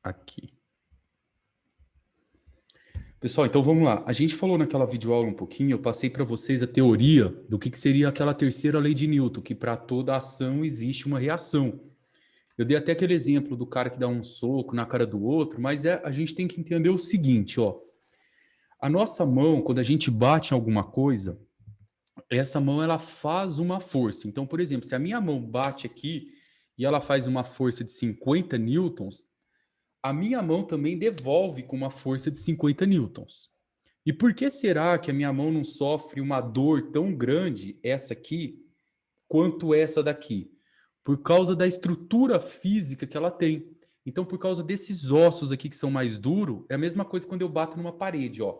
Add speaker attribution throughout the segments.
Speaker 1: aqui. Pessoal, então vamos lá. A gente falou naquela videoaula um pouquinho, eu passei para vocês a teoria do que seria aquela terceira lei de Newton, que para toda ação existe uma reação. Eu dei até aquele exemplo do cara que dá um soco na cara do outro, mas a gente tem que entender o seguinte, ó. A nossa mão, quando a gente bate em alguma coisa, essa mão ela faz uma força. Então, por exemplo, se a minha mão bate aqui e ela faz uma força de 50 newtons, a minha mão também devolve com uma força de 50 newtons. E por que será que a minha mão não sofre uma dor tão grande, essa aqui, quanto essa daqui? Por causa da estrutura física que ela tem. Então, por causa desses ossos aqui que são mais duros, é a mesma coisa quando eu bato numa parede, ó.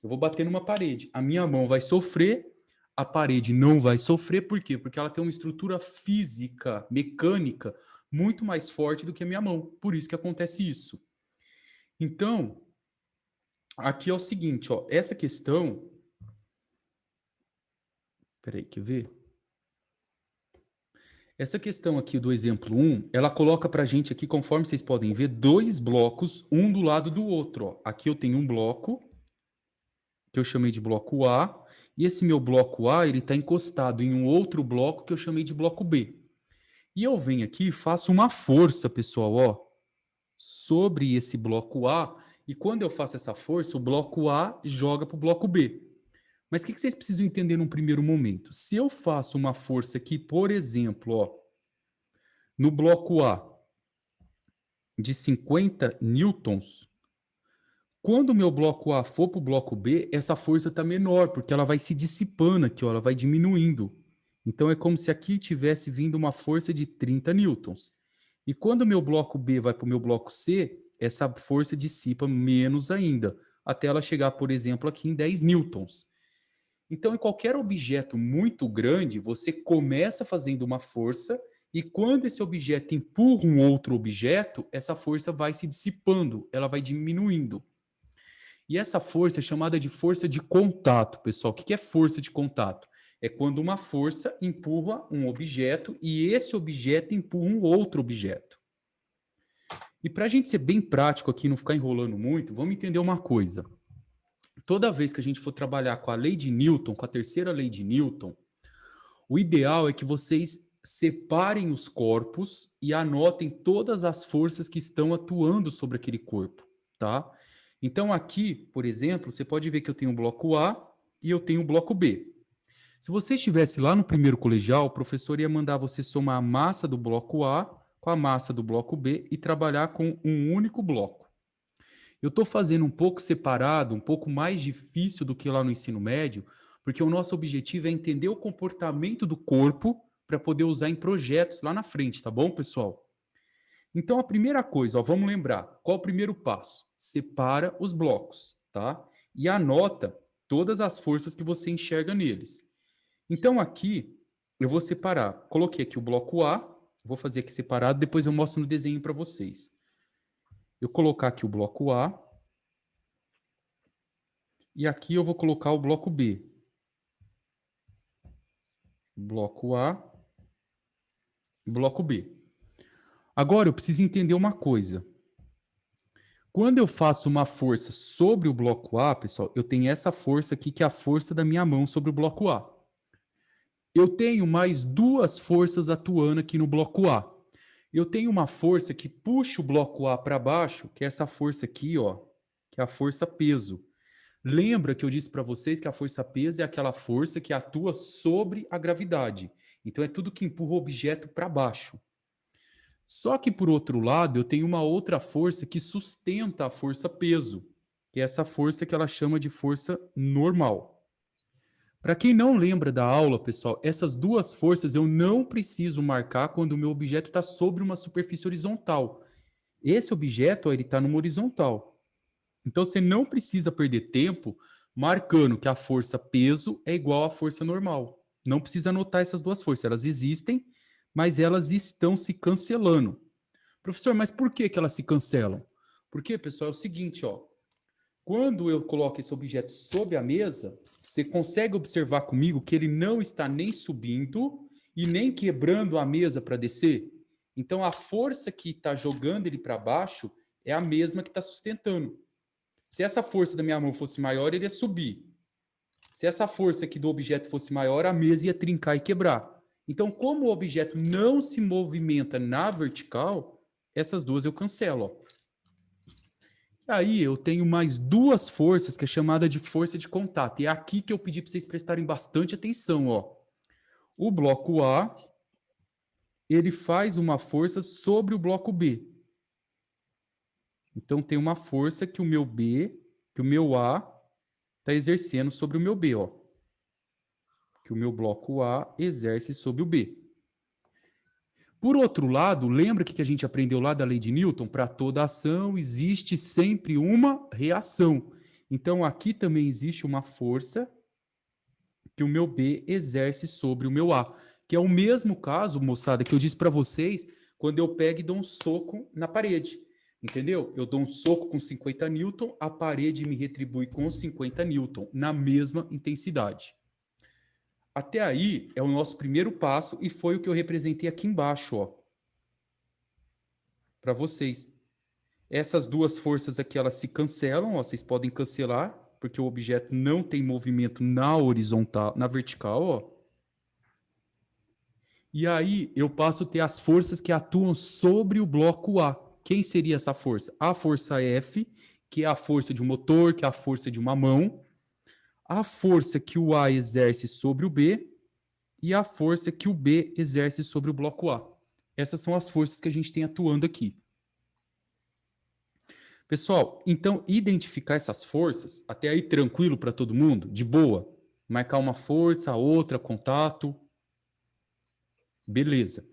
Speaker 1: Eu vou bater numa parede, a minha mão vai sofrer, a parede não vai sofrer, por quê? Porque ela tem uma estrutura física, mecânica, muito mais forte do que a minha mão. Por isso que acontece isso. Então, aqui é o seguinte, ó, essa questão... Peraí, quer ver? Essa questão aqui do exemplo 1, ela coloca para a gente aqui, conforme vocês podem ver, dois blocos, um do lado do outro. Ó. Aqui eu tenho um bloco, que eu chamei de bloco A, e esse meu bloco A, ele está encostado em um outro bloco que eu chamei de bloco B. E eu venho aqui e faço uma força, pessoal, ó, sobre esse bloco A, e quando eu faço essa força, o bloco A joga para o bloco B. Mas o que vocês precisam entender num primeiro momento? Se eu faço uma força aqui, por exemplo, ó, no bloco A, de 50 newtons, quando o meu bloco A for para o bloco B, essa força está menor, porque ela vai se dissipando aqui, ó, ela vai diminuindo. Então, é como se aqui tivesse vindo uma força de 30 newtons. E quando o meu bloco B vai para o meu bloco C, essa força dissipa menos ainda, até ela chegar, por exemplo, aqui em 10 newtons. Então, em qualquer objeto muito grande, você começa fazendo uma força e quando esse objeto empurra um outro objeto, essa força vai se dissipando, ela vai diminuindo. E essa força é chamada de força de contato, pessoal. O que é força de contato? É quando uma força empurra um objeto e esse objeto empurra um outro objeto. E para a gente ser bem prático aqui, não ficar enrolando muito, vamos entender uma coisa. Toda vez que a gente for trabalhar com a lei de Newton, com a terceira lei de Newton, o ideal é que vocês separem os corpos e anotem todas as forças que estão atuando sobre aquele corpo, tá? Então aqui, por exemplo, você pode ver que eu tenho o bloco A e eu tenho o bloco B. Se você estivesse lá no primeiro colegial, o professor ia mandar você somar a massa do bloco A com a massa do bloco B e trabalhar com um único bloco. Eu estou fazendo um pouco separado, um pouco mais difícil do que lá no ensino médio, porque o nosso objetivo é entender o comportamento do corpo para poder usar em projetos lá na frente, tá bom, pessoal? Então, a primeira coisa, ó, vamos lembrar, qual o primeiro passo? Separa os blocos, tá? E anota todas as forças que você enxerga neles. Então, aqui, eu vou separar. Coloquei aqui o bloco A, vou fazer aqui separado, depois eu mostro no desenho para vocês. Eu colocar aqui o bloco A, e aqui eu vou colocar o bloco B. Bloco A, bloco B. Agora eu preciso entender uma coisa. Quando eu faço uma força sobre o bloco A, pessoal, eu tenho essa força aqui, que é a força da minha mão sobre o bloco A. Eu tenho mais duas forças atuando aqui no bloco A. Eu tenho uma força que puxa o bloco A para baixo, que é essa força aqui, ó, que é a força peso. Lembra que eu disse para vocês que a força peso é aquela força que atua sobre a gravidade. Então é tudo que empurra o objeto para baixo. Só que, por outro lado, eu tenho uma outra força que sustenta a força peso, que é essa força que ela chama de força normal. Para quem não lembra da aula, pessoal, essas duas forças eu não preciso marcar quando o meu objeto está sobre uma superfície horizontal. Esse objeto, ó, ele está numa horizontal. Então, você não precisa perder tempo marcando que a força peso é igual à força normal. Não precisa anotar essas duas forças. Elas existem, mas elas estão se cancelando. Professor, mas por que elas se cancelam? Porque, pessoal, é o seguinte, ó. Quando eu coloco esse objeto sob a mesa, você consegue observar comigo que ele não está nem subindo e nem quebrando a mesa para descer? Então, a força que está jogando ele para baixo é a mesma que está sustentando. Se essa força da minha mão fosse maior, ele ia subir. Se essa força aqui do objeto fosse maior, a mesa ia trincar e quebrar. Então, como o objeto não se movimenta na vertical, essas duas eu cancelo. Ó. Aí eu tenho mais duas forças que é chamada de força de contato. E é aqui que eu pedi para vocês prestarem bastante atenção. Ó. O bloco A, ele faz uma força sobre o bloco B. Então tem uma força que o meu B, que o meu A está exercendo sobre o meu B, ó. Que o meu bloco A exerce sobre o B. Por outro lado, lembra que a gente aprendeu lá da lei de Newton? Para toda ação existe sempre uma reação. Então aqui também existe uma força que o meu B exerce sobre o meu A, que é o mesmo caso, moçada, que eu disse para vocês quando eu pego e dou um soco na parede. Entendeu? Eu dou um soco com 50 newton, a parede me retribui com 50 newton, na mesma intensidade. Até aí é o nosso primeiro passo e foi o que eu representei aqui embaixo, ó, para vocês. Essas duas forças aqui, elas se cancelam, ó, vocês podem cancelar, porque o objeto não tem movimento na horizontal, na vertical, ó. E aí eu passo a ter as forças que atuam sobre o bloco A. Quem seria essa força? A força F, que é a força de um motor, que é a força de uma mão, a força que o A exerce sobre o B e a força que o B exerce sobre o bloco A. Essas são as forças que a gente tem atuando aqui. Pessoal, então identificar essas forças, até aí tranquilo para todo mundo? De boa? Marcar uma força, a outra, contato. Beleza.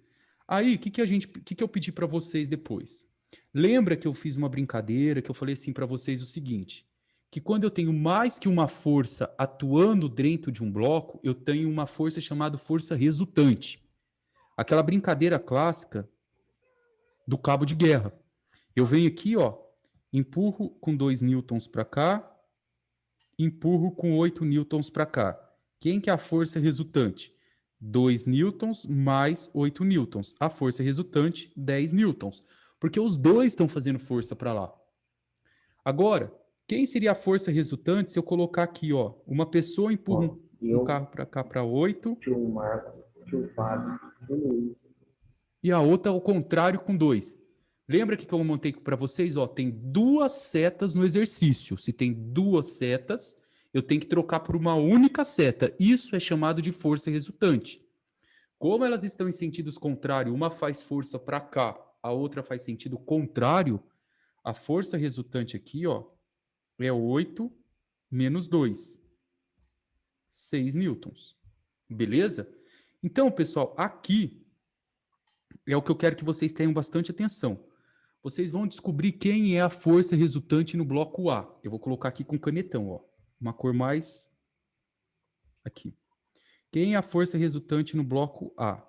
Speaker 1: Aí, o que eu pedi para vocês depois? Lembra que eu fiz uma brincadeira, que eu falei assim para vocês o seguinte, que quando eu tenho mais que uma força atuando dentro de um bloco, eu tenho uma força chamada força resultante. Aquela brincadeira clássica do cabo de guerra. Eu venho aqui, ó, empurro com 2 newtons para cá, empurro com 8 newtons para cá. Quem que é a força resultante? 2 newtons mais 8 newtons. A força resultante, 10 newtons. Porque os dois estão fazendo força para lá. Agora, quem seria a força resultante se eu colocar aqui, ó, uma pessoa empurra um carro para cá para 8.
Speaker 2: Tio Marco, tio Fábio, tio Luiz.
Speaker 1: E a outra ao contrário com 2. Lembra que eu montei para vocês? Ó, tem duas setas no exercício. Se tem duas setas, eu tenho que trocar por uma única seta. Isso é chamado de força resultante. Como elas estão em sentidos contrários, uma faz força para cá, a outra faz sentido contrário, a força resultante aqui, ó, é 8 menos 2. 6 newtons. Beleza? Então, pessoal, aqui é o que eu quero que vocês tenham bastante atenção. Vocês vão descobrir quem é a força resultante no bloco A. Eu vou colocar aqui com canetão, ó. Uma cor mais aqui. Quem é a força resultante no bloco A?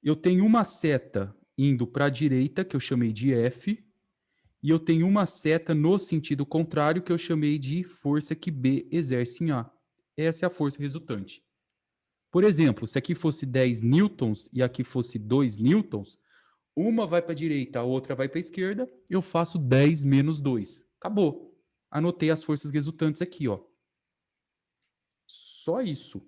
Speaker 1: Eu tenho uma seta indo para a direita, que eu chamei de F, e eu tenho uma seta no sentido contrário, que eu chamei de força que B exerce em A. Essa é a força resultante. Por exemplo, se aqui fosse 10 newtons e aqui fosse 2 newtons, uma vai para a direita, a outra vai para a esquerda, eu faço 10 menos 2. Acabou. Anotei as forças resultantes aqui, ó. Só isso.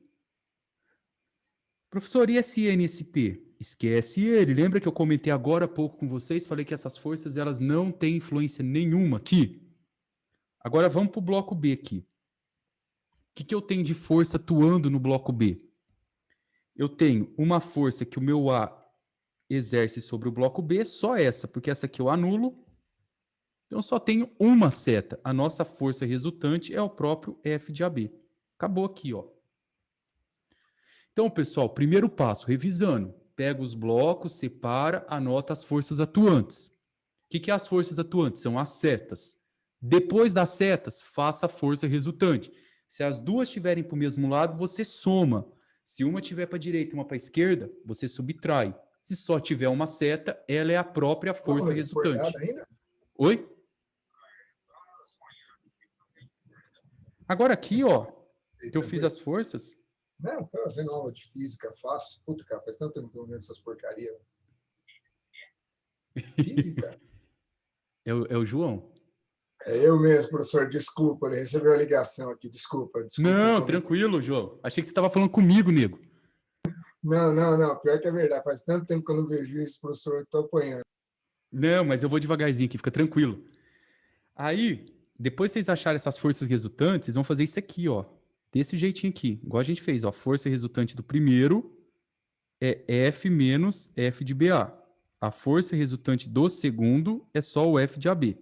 Speaker 1: Professor, e esse NSP? Esquece ele. Lembra que eu comentei agora há pouco com vocês? Falei que essas forças elas não têm influência nenhuma aqui. Agora vamos para o bloco B aqui. O que eu tenho de força atuando no bloco B? Eu tenho uma força que o meu A exerce sobre o bloco B, só essa, porque essa aqui eu anulo. Então, eu só tenho uma seta. A nossa força resultante é o próprio F de AB. Acabou aqui, ó. Então, pessoal, primeiro passo, revisando. Pega os blocos, separa, anota as forças atuantes. O que é as forças atuantes? São as setas. Depois das setas, faça a força resultante. Se as duas estiverem para o mesmo lado, você soma. Se uma estiver para a direita e uma para a esquerda, você subtrai. Se só tiver uma seta, ela é a própria força resultante.
Speaker 2: Ainda?
Speaker 1: Oi? Agora aqui, ó, que eu fiz as forças.
Speaker 2: Não, tô vendo aula de física, fácil. Puta, cara, faz tanto tempo que eu tô vendo essas porcarias. Física?
Speaker 1: É o João.
Speaker 2: É eu mesmo, professor. Desculpa, ele recebeu a ligação aqui. Desculpa.
Speaker 1: Não, tranquilo, João. Achei que você estava falando comigo, nego.
Speaker 2: Não. Pior que é verdade. Faz tanto tempo que eu não vejo isso, professor. Eu tô apanhando.
Speaker 1: Não, mas eu vou devagarzinho aqui, fica tranquilo. Aí, depois que vocês acharem essas forças resultantes, vocês vão fazer isso aqui, ó. Desse jeitinho aqui, igual a gente fez, ó. Força resultante do primeiro é F menos F de BA. A força resultante do segundo é só o F de AB.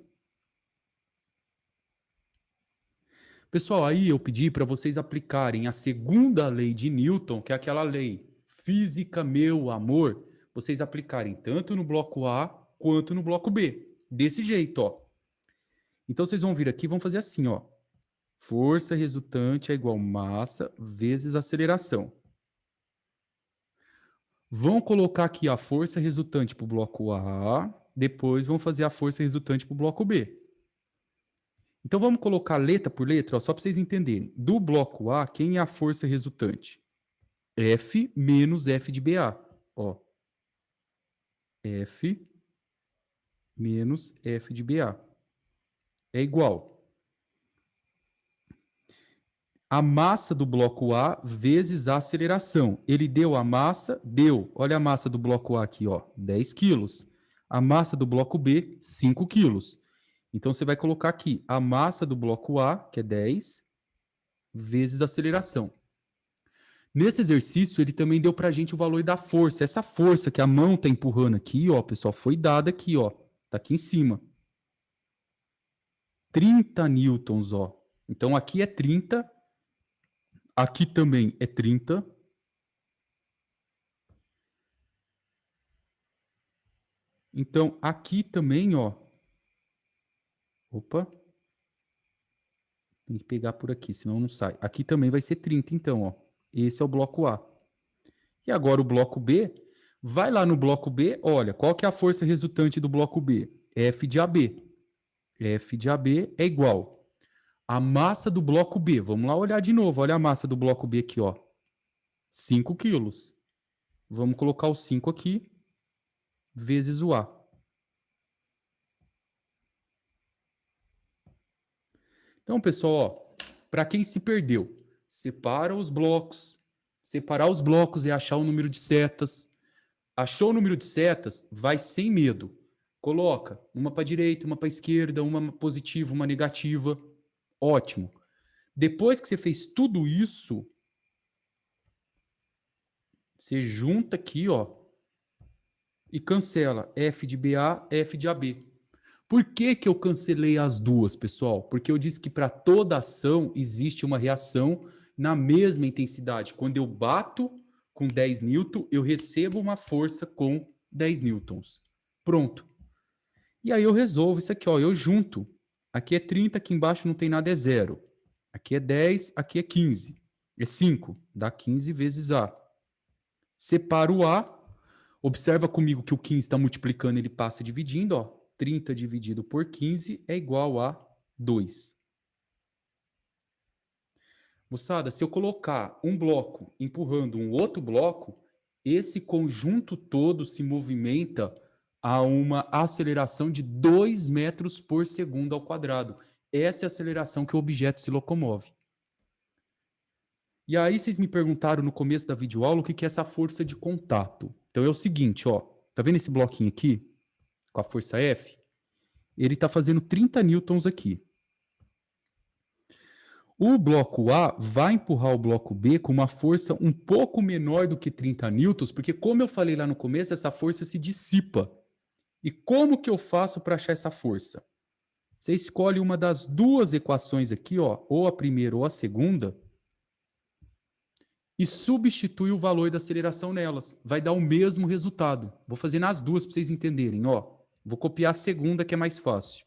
Speaker 1: Pessoal, aí eu pedi para vocês aplicarem a segunda lei de Newton, que é aquela lei física, meu amor, vocês aplicarem tanto no bloco A quanto no bloco B. Desse jeito, ó. Então vocês vão vir aqui e vão fazer assim, ó. Força resultante é igual massa vezes aceleração. Vão colocar aqui a força resultante para o bloco A, depois vão fazer a força resultante para o bloco B. Então vamos colocar letra por letra, ó, só para vocês entenderem. Do bloco A, quem é a força resultante? F menos F de BA. Ó. F menos F de BA. É igual a massa do bloco A vezes a aceleração. Ele deu a massa, deu. Olha a massa do bloco A aqui, ó, 10 quilos. A massa do bloco B, 5 quilos. Então, você vai colocar aqui a massa do bloco A, que é 10, vezes a aceleração. Nesse exercício, ele também deu para a gente o valor da força. Essa força que a mão está empurrando aqui, ó, pessoal, foi dada aqui, ó. Tá aqui em cima. 30 newtons, ó. Então, aqui é 30. Aqui também é 30. Então, aqui também, ó. Opa. Tem que pegar por aqui, senão não sai. Aqui também vai ser 30, então, ó. Esse é o bloco A. E agora o bloco B. Vai lá no bloco B, olha, qual que é a força resultante do bloco B? F de AB. F de AB é igual a massa do bloco B. Vamos lá olhar de novo. Olha a massa do bloco B aqui, ó. 5 quilos. Vamos colocar o 5 aqui, vezes o A. Então, pessoal, para quem se perdeu, separa os blocos. Separar os blocos é achar o número de setas. Achou o número de setas, vai sem medo. Coloca uma para a direita, uma para a esquerda, uma positiva, uma negativa. Ótimo. Depois que você fez tudo isso, você junta aqui, ó, e cancela F de BA, F de AB. Por que que eu cancelei as duas, pessoal? Porque eu disse que para toda ação existe uma reação na mesma intensidade. Quando eu bato com 10 newtons, eu recebo uma força com 10 newtons. Pronto. E aí eu resolvo isso aqui, ó, eu junto. Aqui é 30, aqui embaixo não tem nada, é zero. Aqui é 10, aqui é 15. É 5, dá 15 vezes A. Separo o A. Observa comigo que o 15 está multiplicando, ele passa dividindo, ó. 30 dividido por 15 é igual a 2. Moçada, se eu colocar um bloco empurrando um outro bloco, esse conjunto todo se movimenta a uma aceleração de 2 metros por segundo ao quadrado. Essa é a aceleração que o objeto se locomove. E aí vocês me perguntaram no começo da videoaula o que é essa força de contato. Então é o seguinte, ó. Tá vendo esse bloquinho aqui? Com a força F? Ele está fazendo 30 newtons aqui. O bloco A vai empurrar o bloco B com uma força um pouco menor do que 30 newtons, porque como eu falei lá no começo, essa força se dissipa. E como que eu faço para achar essa força? Você escolhe uma das duas equações aqui, ó, ou a primeira ou a segunda, e substitui o valor da aceleração nelas. Vai dar o mesmo resultado. Vou fazer nas duas para vocês entenderem, ó. Vou copiar a segunda, que é mais fácil.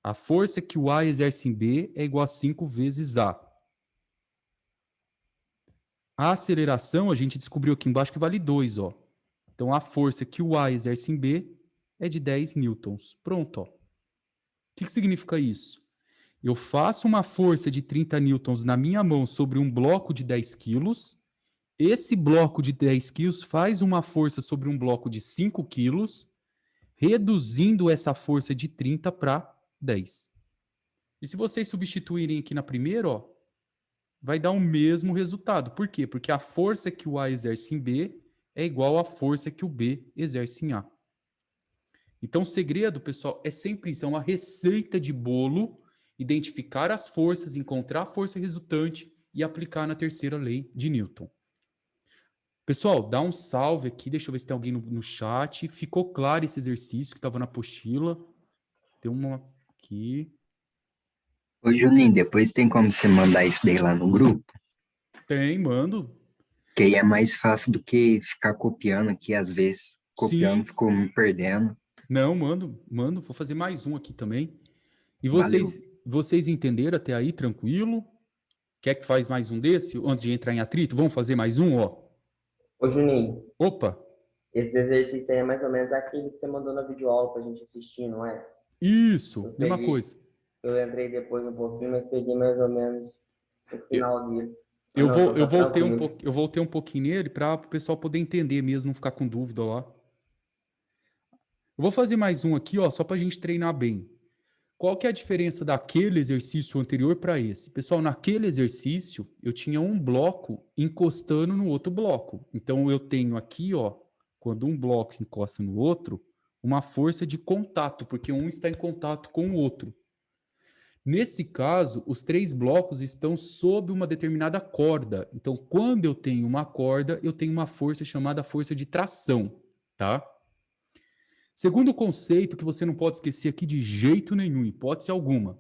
Speaker 1: A força que o A exerce em B é igual a 5 vezes A. A aceleração, a gente descobriu aqui embaixo que vale 2, ó. Então, a força que o A exerce em B é de 10 newtons. Pronto, ó. O que significa isso? Eu faço uma força de 30 newtons na minha mão sobre um bloco de 10 quilos. Esse bloco de 10 quilos faz uma força sobre um bloco de 5 quilos. reduzindo essa força de 30 para 10. E se vocês substituírem aqui na primeira, ó, vai dar o mesmo resultado. Por quê? Porque a força que o A exerce em B é igual à força que o B exerce em A. Então, o segredo, pessoal, é sempre isso, é uma receita de bolo, identificar as forças, encontrar a força resultante e aplicar na terceira lei de Newton. Pessoal, dá um salve aqui, deixa eu ver se tem alguém no chat. Ficou claro esse exercício que estava na apostila? Tem uma aqui.
Speaker 3: Ô, Juninho, depois tem como você mandar isso daí lá no grupo?
Speaker 1: Tem, mando.
Speaker 3: Que aí é mais fácil do que ficar copiando aqui, às vezes. Copiando,
Speaker 1: Sim.
Speaker 3: ficou me perdendo.
Speaker 1: Não, mando. Vou fazer mais um aqui também. E
Speaker 3: Valeu.
Speaker 1: vocês entenderam até aí, tranquilo? Quer que faz mais um desse, antes de entrar em atrito? Vamos fazer mais um, ó.
Speaker 4: Ô, Juninho,
Speaker 1: Opa,
Speaker 4: esse exercício aí é mais ou menos aquele que você mandou na videoaula pra gente assistir, não é?
Speaker 1: isso,
Speaker 4: Eu
Speaker 1: mesma
Speaker 4: peguei,
Speaker 1: coisa.
Speaker 4: eu entrei depois um pouquinho, mas peguei mais ou menos o final dele.
Speaker 1: Eu
Speaker 4: Não, então tá
Speaker 1: voltei
Speaker 4: tranquilo.
Speaker 1: eu voltei um pouquinho nele para o pessoal poder entender mesmo, não ficar com dúvida lá. Eu vou fazer mais um aqui, ó, só para a gente treinar bem. Qual que é a diferença daquele exercício anterior para esse? Pessoal, naquele exercício, eu tinha um bloco encostando no outro bloco. Então, eu tenho aqui, ó, quando um bloco encosta no outro, uma força de contato, porque um está em contato com o outro. Nesse caso, os três blocos estão sob uma determinada corda. Então, quando eu tenho uma corda, eu tenho uma força chamada força de tração, tá? Segundo conceito que você não pode esquecer aqui de jeito nenhum, hipótese alguma.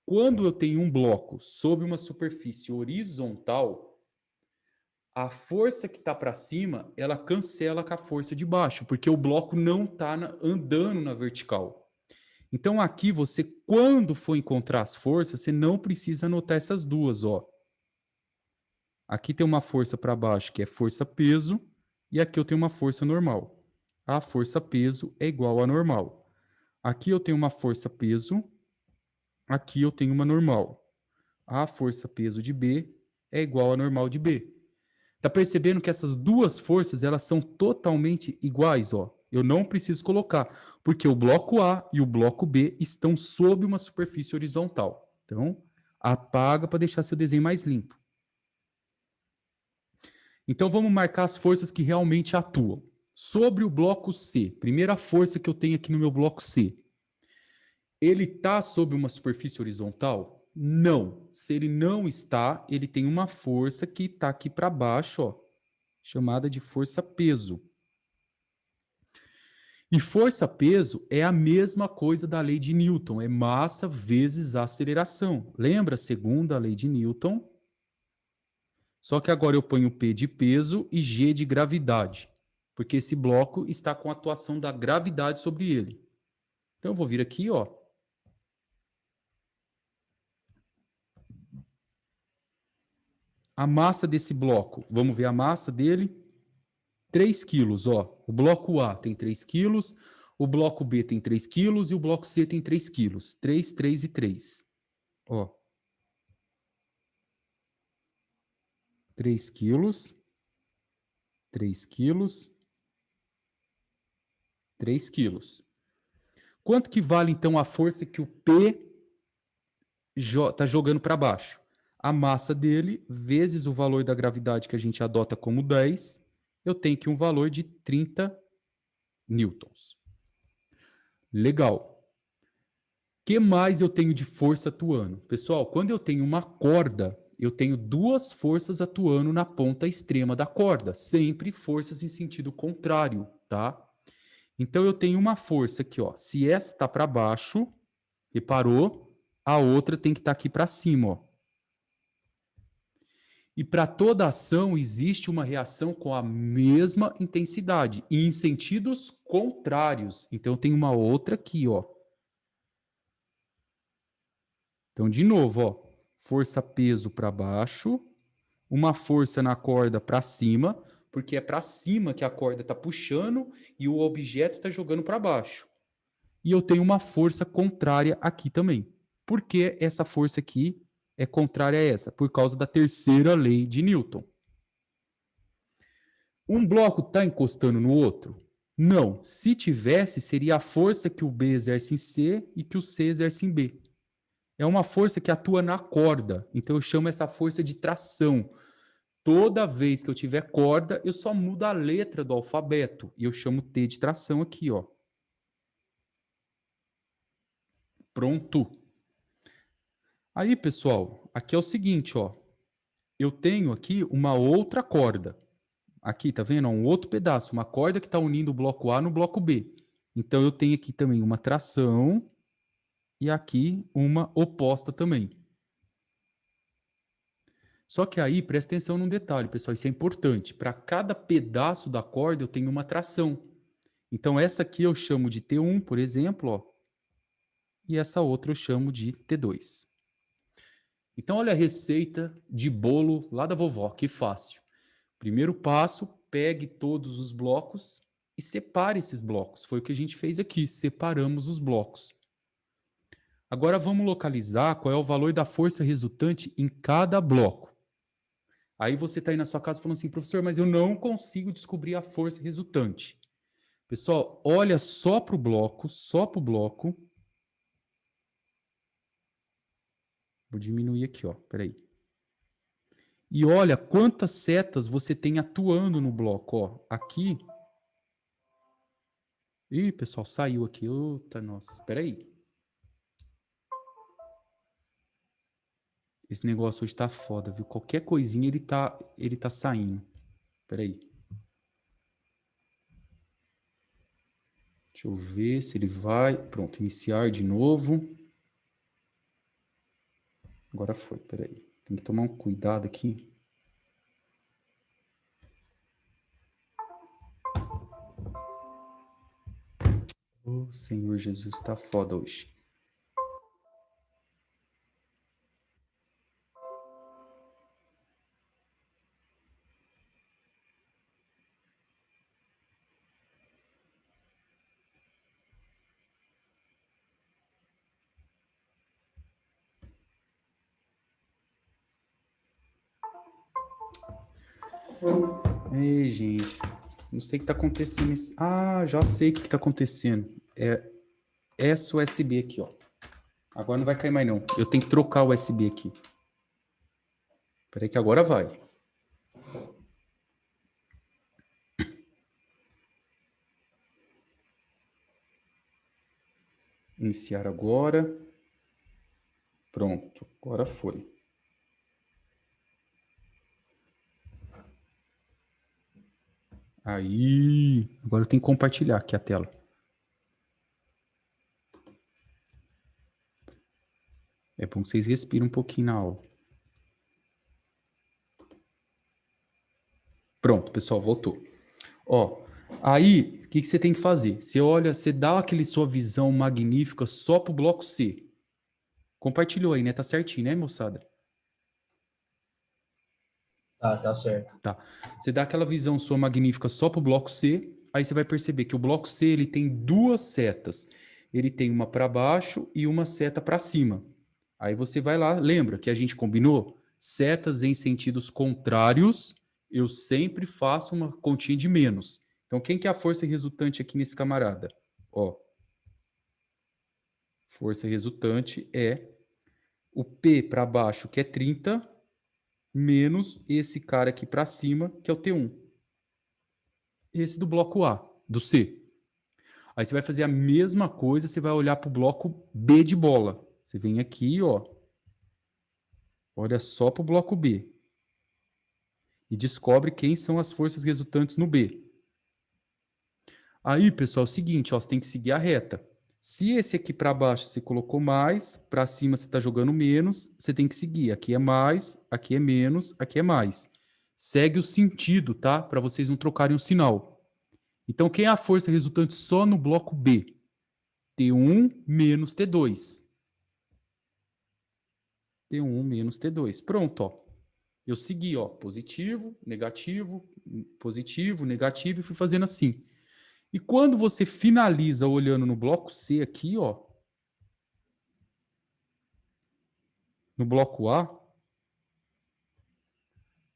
Speaker 1: Quando eu tenho um bloco sob uma superfície horizontal, a força que está para cima, ela cancela com a força de baixo, porque o bloco não está andando na vertical. Então aqui você, quando for encontrar as forças, você não precisa anotar essas duas, ó. Aqui tem uma força para baixo, que é força-peso, e aqui eu tenho uma força normal. A força-peso é igual a normal. Aqui eu tenho uma força-peso, aqui eu tenho uma normal. A força-peso de B é igual a normal de B. Tá percebendo que essas duas forças, elas são totalmente iguais, ó. Eu não preciso colocar, porque o bloco A e o bloco B estão sob uma superfície horizontal. Então, apaga para deixar seu desenho mais limpo. Então, vamos marcar as forças que realmente atuam. Sobre o bloco C, primeira força que eu tenho aqui no meu bloco C. Ele está sob uma superfície horizontal? Não. Se ele não está, ele tem uma força que está aqui para baixo, ó, chamada de força-peso. E força-peso é a mesma coisa da lei de Newton, é massa vezes aceleração. Lembra a segunda lei de Newton? Só que agora eu ponho P de peso e G de gravidade, porque esse bloco está com a atuação da gravidade sobre ele. Então eu vou vir aqui, ó. A massa desse bloco, vamos ver a massa dele, 3 quilos, ó. O bloco A tem 3 quilos, o bloco B tem 3 quilos e o bloco C tem 3 quilos. 3, 3 e 3. Ó. 3 quilos, 3 quilos, 3 quilos. Quanto que vale, então, a força que o P está jogando para baixo? A massa dele vezes o valor da gravidade que a gente adota como 10, eu tenho aqui um valor de 30 newtons. Legal. O que mais eu tenho de força atuando? Pessoal, quando eu tenho uma corda, eu tenho duas forças atuando na ponta extrema da corda, sempre forças em sentido contrário, tá? Então eu tenho uma força aqui, ó. Se essa está para baixo, reparou? A outra tem que estar aqui para cima, ó. E para toda ação existe uma reação com a mesma intensidade e em sentidos contrários. Então eu tenho uma outra aqui, ó. Então de novo, ó, força peso para baixo, uma força na corda para cima, porque é para cima que a corda está puxando e o objeto está jogando para baixo. E eu tenho uma força contrária aqui também. Por que essa força aqui é contrária a essa? Por causa da terceira lei de Newton. Um bloco está encostando no outro? Não. Se tivesse, seria a força que o B exerce em C e que o C exerce em B. É uma força que atua na corda. Então eu chamo essa força de tração. Toda vez que eu tiver corda, eu só mudo a letra do alfabeto. E eu chamo T de tração aqui, ó. Pronto. Aí, pessoal, aqui é o seguinte, ó. Eu tenho aqui uma outra corda. Aqui, tá vendo? Um outro pedaço, uma corda que está unindo o bloco A no bloco B. Então, eu tenho aqui também uma tração e aqui uma oposta também. Só que aí, presta atenção num detalhe, pessoal, isso é importante. Para cada pedaço da corda, eu tenho uma tração. Então, essa aqui eu chamo de T1, por exemplo, ó, e essa outra eu chamo de T2. Então, olha a receita de bolo lá da vovó, que fácil. Primeiro passo, pegue todos os blocos e separe esses blocos. Foi o que a gente fez aqui, separamos os blocos. Agora vamos localizar qual é o valor da força resultante em cada bloco. Aí você está aí na sua casa falando assim, professor, mas eu não consigo descobrir a força resultante. Pessoal, olha só para o bloco, só para o bloco. Vou diminuir aqui, ó, peraí. E olha quantas setas você tem atuando no bloco, ó. Aqui. Ih, pessoal, saiu aqui. Eita, nossa, peraí. Esse negócio hoje tá foda, viu? Qualquer coisinha ele tá saindo. Peraí. Deixa eu ver se ele vai. Pronto, iniciar de novo. Agora foi, peraí. Tem que tomar um cuidado aqui. Ô, Senhor Jesus, tá foda hoje. Ei, gente. Não sei o que tá acontecendo. Ah, já sei o que tá acontecendo. É essa USB aqui, ó. Agora não vai cair mais, não. Eu tenho que trocar o USB aqui. Peraí que agora vai. Iniciar agora. Pronto, agora foi. Aí, agora eu tenho que compartilhar aqui a tela. É bom que vocês respiram um pouquinho na aula. Pronto, pessoal, voltou. Ó, aí, o que você tem que fazer? Você olha, você dá aquele sua visão magnífica só pro bloco C. Compartilhou aí, né? Tá certinho, né, moçada?
Speaker 5: Tá certo.
Speaker 1: Tá. Você dá aquela visão sua magnífica só pro bloco C, aí você vai perceber que o bloco C ele tem duas setas. Ele tem uma para baixo e uma seta para cima. Aí você vai lá, lembra que a gente combinou? Setas em sentidos contrários, eu sempre faço uma continha de menos. Então, quem que é a força resultante aqui nesse camarada? Ó, força resultante é o P para baixo, que é 30, menos esse cara aqui para cima, que é o T1. Esse do bloco A, do C. Aí você vai fazer a mesma coisa, você vai olhar para o bloco B de bola. Você vem aqui, ó. Olha só para o bloco B. E descobre quem são as forças resultantes no B. Aí, pessoal, é o seguinte, ó, você tem que seguir a reta. Se esse aqui para baixo você colocou mais, para cima você está jogando menos, você tem que seguir. Aqui é mais, aqui é menos, aqui é mais. Segue o sentido, tá? Para vocês não trocarem o sinal. Então, quem é a força resultante só no bloco B? T1 menos T2. T1 menos T2. Pronto, ó. Eu segui, ó, positivo, negativo, e fui fazendo assim. E quando você finaliza olhando no bloco C aqui, ó, no bloco A,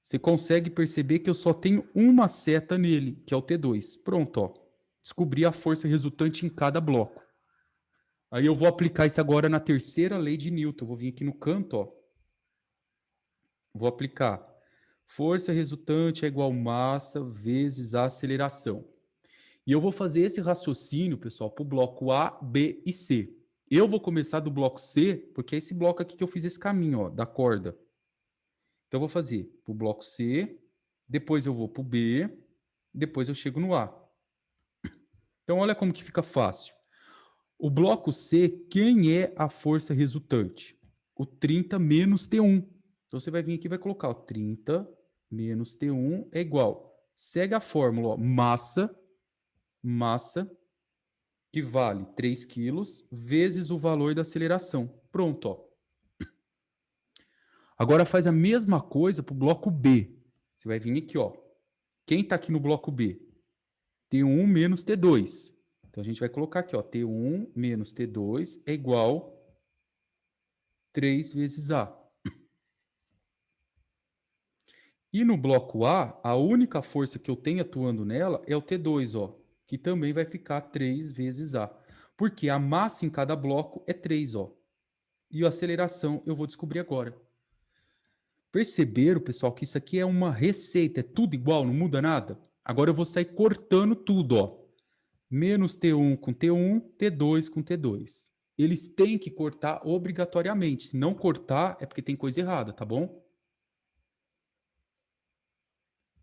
Speaker 1: você consegue perceber que eu só tenho uma seta nele, que é o T2. Pronto, ó. descobrir a força resultante em cada bloco. Aí eu vou aplicar isso agora na terceira lei de Newton. Eu vou vir aqui no canto, ó. Vou aplicar. Força resultante é igual massa vezes a aceleração. E eu vou fazer esse raciocínio, pessoal, para o bloco A, B e C. Eu vou começar do bloco C, porque é esse bloco aqui que eu fiz esse caminho, ó, da corda. Então eu vou fazer para o bloco C, depois eu vou para o B, depois eu chego no A. Então olha como que fica fácil. O bloco C, quem é a força resultante? O 30 menos T1. Então você vai vir aqui e vai colocar, ó, 30 menos T1 é igual. Segue a fórmula, ó, massa, que vale 3 quilos, vezes o valor da aceleração. Pronto, ó. Agora faz a mesma coisa para o bloco B. Você vai vir aqui, ó. Quem está aqui no bloco B? T1 menos T2. Então a gente vai colocar aqui, ó, T1 menos T2 é igual 3 vezes A. E no bloco A, a única força que eu tenho atuando nela é o T2, ó, que também vai ficar 3 vezes A. Porque a massa em cada bloco é 3, ó. E a aceleração eu vou descobrir agora. Perceberam, pessoal, que isso aqui é uma receita, é tudo igual, não muda nada? Agora eu vou sair cortando tudo, ó. Menos T1 com T1, T2 com T2. Eles têm que cortar obrigatoriamente. Se não cortar, é porque tem coisa errada, tá bom?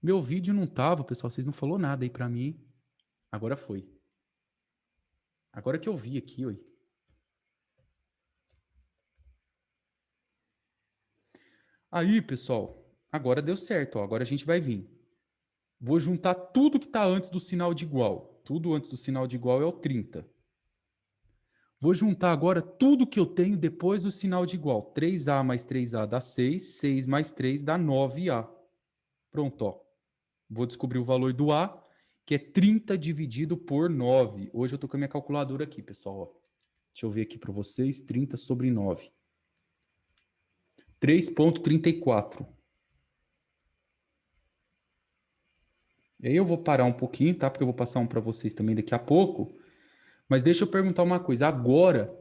Speaker 1: Meu vídeo não tava, pessoal, vocês não falou nada aí pra mim. Agora foi. Agora que eu vi aqui, oi. Aí, pessoal, agora deu certo, ó. Agora a gente vai vir. Vou juntar tudo que está antes do sinal de igual. Tudo antes do sinal de igual é o 30. Vou juntar agora tudo que eu tenho depois do sinal de igual. 3A mais 3A dá 6. 6 mais 3 dá 9A. Pronto, ó. Vou descobrir o valor do A, que é 30 dividido por 9. Hoje eu estou com a minha calculadora aqui, pessoal. Ó. Deixa eu ver aqui para vocês. 30 sobre 9. 3,34. E aí eu vou parar um pouquinho, tá? Porque eu vou passar um para vocês também daqui a pouco. Mas deixa eu perguntar uma coisa. Agora,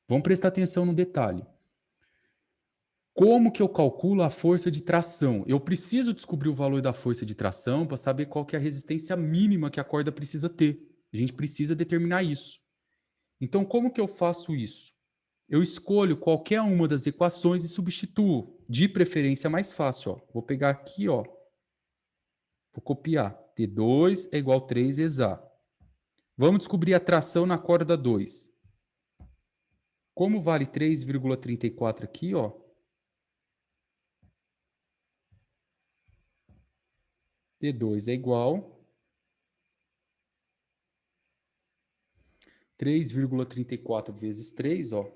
Speaker 1: vamos prestar atenção no detalhe. Como que eu calculo a força de tração? Eu preciso descobrir o valor da força de tração para saber qual que é a resistência mínima que a corda precisa ter. A gente precisa determinar isso. Então, como que eu faço isso? Eu escolho qualquer uma das equações e substituo. De preferência mais fácil, ó. Vou pegar aqui, ó. Vou copiar. T2 é igual a 3 vezes A. Vamos descobrir a tração na corda 2. Como vale 3,34 aqui, ó. T2 é igual 3,34 vezes 3, ó.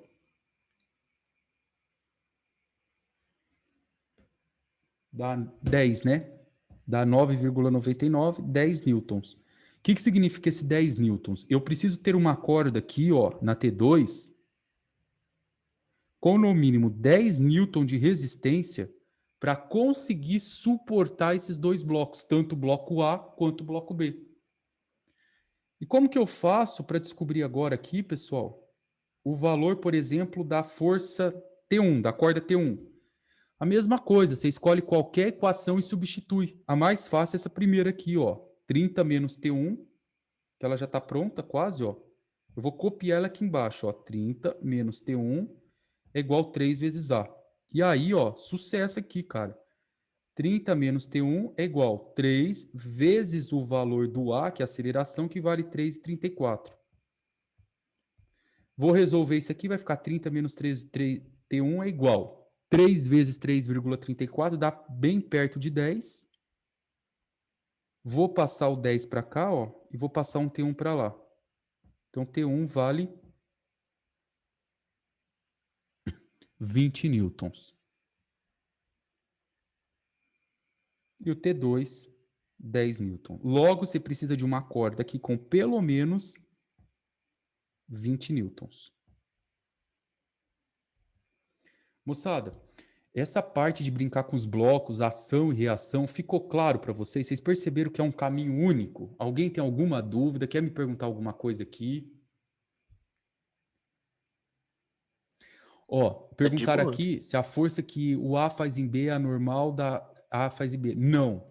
Speaker 1: Dá 10, né? Dá 9,99, 10 newtons. O que significa esse 10 newtons? Eu preciso ter uma corda aqui, ó, na T2, com no mínimo 10 newton de resistência para conseguir suportar esses dois blocos, tanto o bloco A quanto o bloco B. E como que eu faço para descobrir agora aqui, pessoal, o valor, por exemplo, da força T1, da corda T1? A mesma coisa, você escolhe qualquer equação e substitui. A mais fácil é essa primeira aqui, ó. 30 menos T1, que ela já está pronta quase, ó. Eu vou copiar ela aqui embaixo, ó. 30 menos T1 é igual a 3 vezes A. E aí, ó, sucesso aqui, cara. 30 menos T1 é igual a 3 vezes o valor do A, que é a aceleração, que vale 3,34. Vou resolver isso aqui, vai ficar 30 menos T1 é igual 3 vezes 3,34 dá bem perto de 10. Vou passar o 10 para cá, ó, e vou passar um T1 para lá. Então, T1 vale 20 newtons. E o T2, 10 newtons. Logo, você precisa de uma corda aqui com pelo menos 20 newtons. Moçada, Essa parte de brincar com os blocos, ação e reação, ficou claro para vocês? Vocês perceberam que é um caminho único? Alguém tem alguma dúvida? Quer me perguntar alguma coisa aqui? Ó, perguntaram
Speaker 6: boa.
Speaker 1: aqui se a força que o A faz em B é a normal da A faz em B. Não.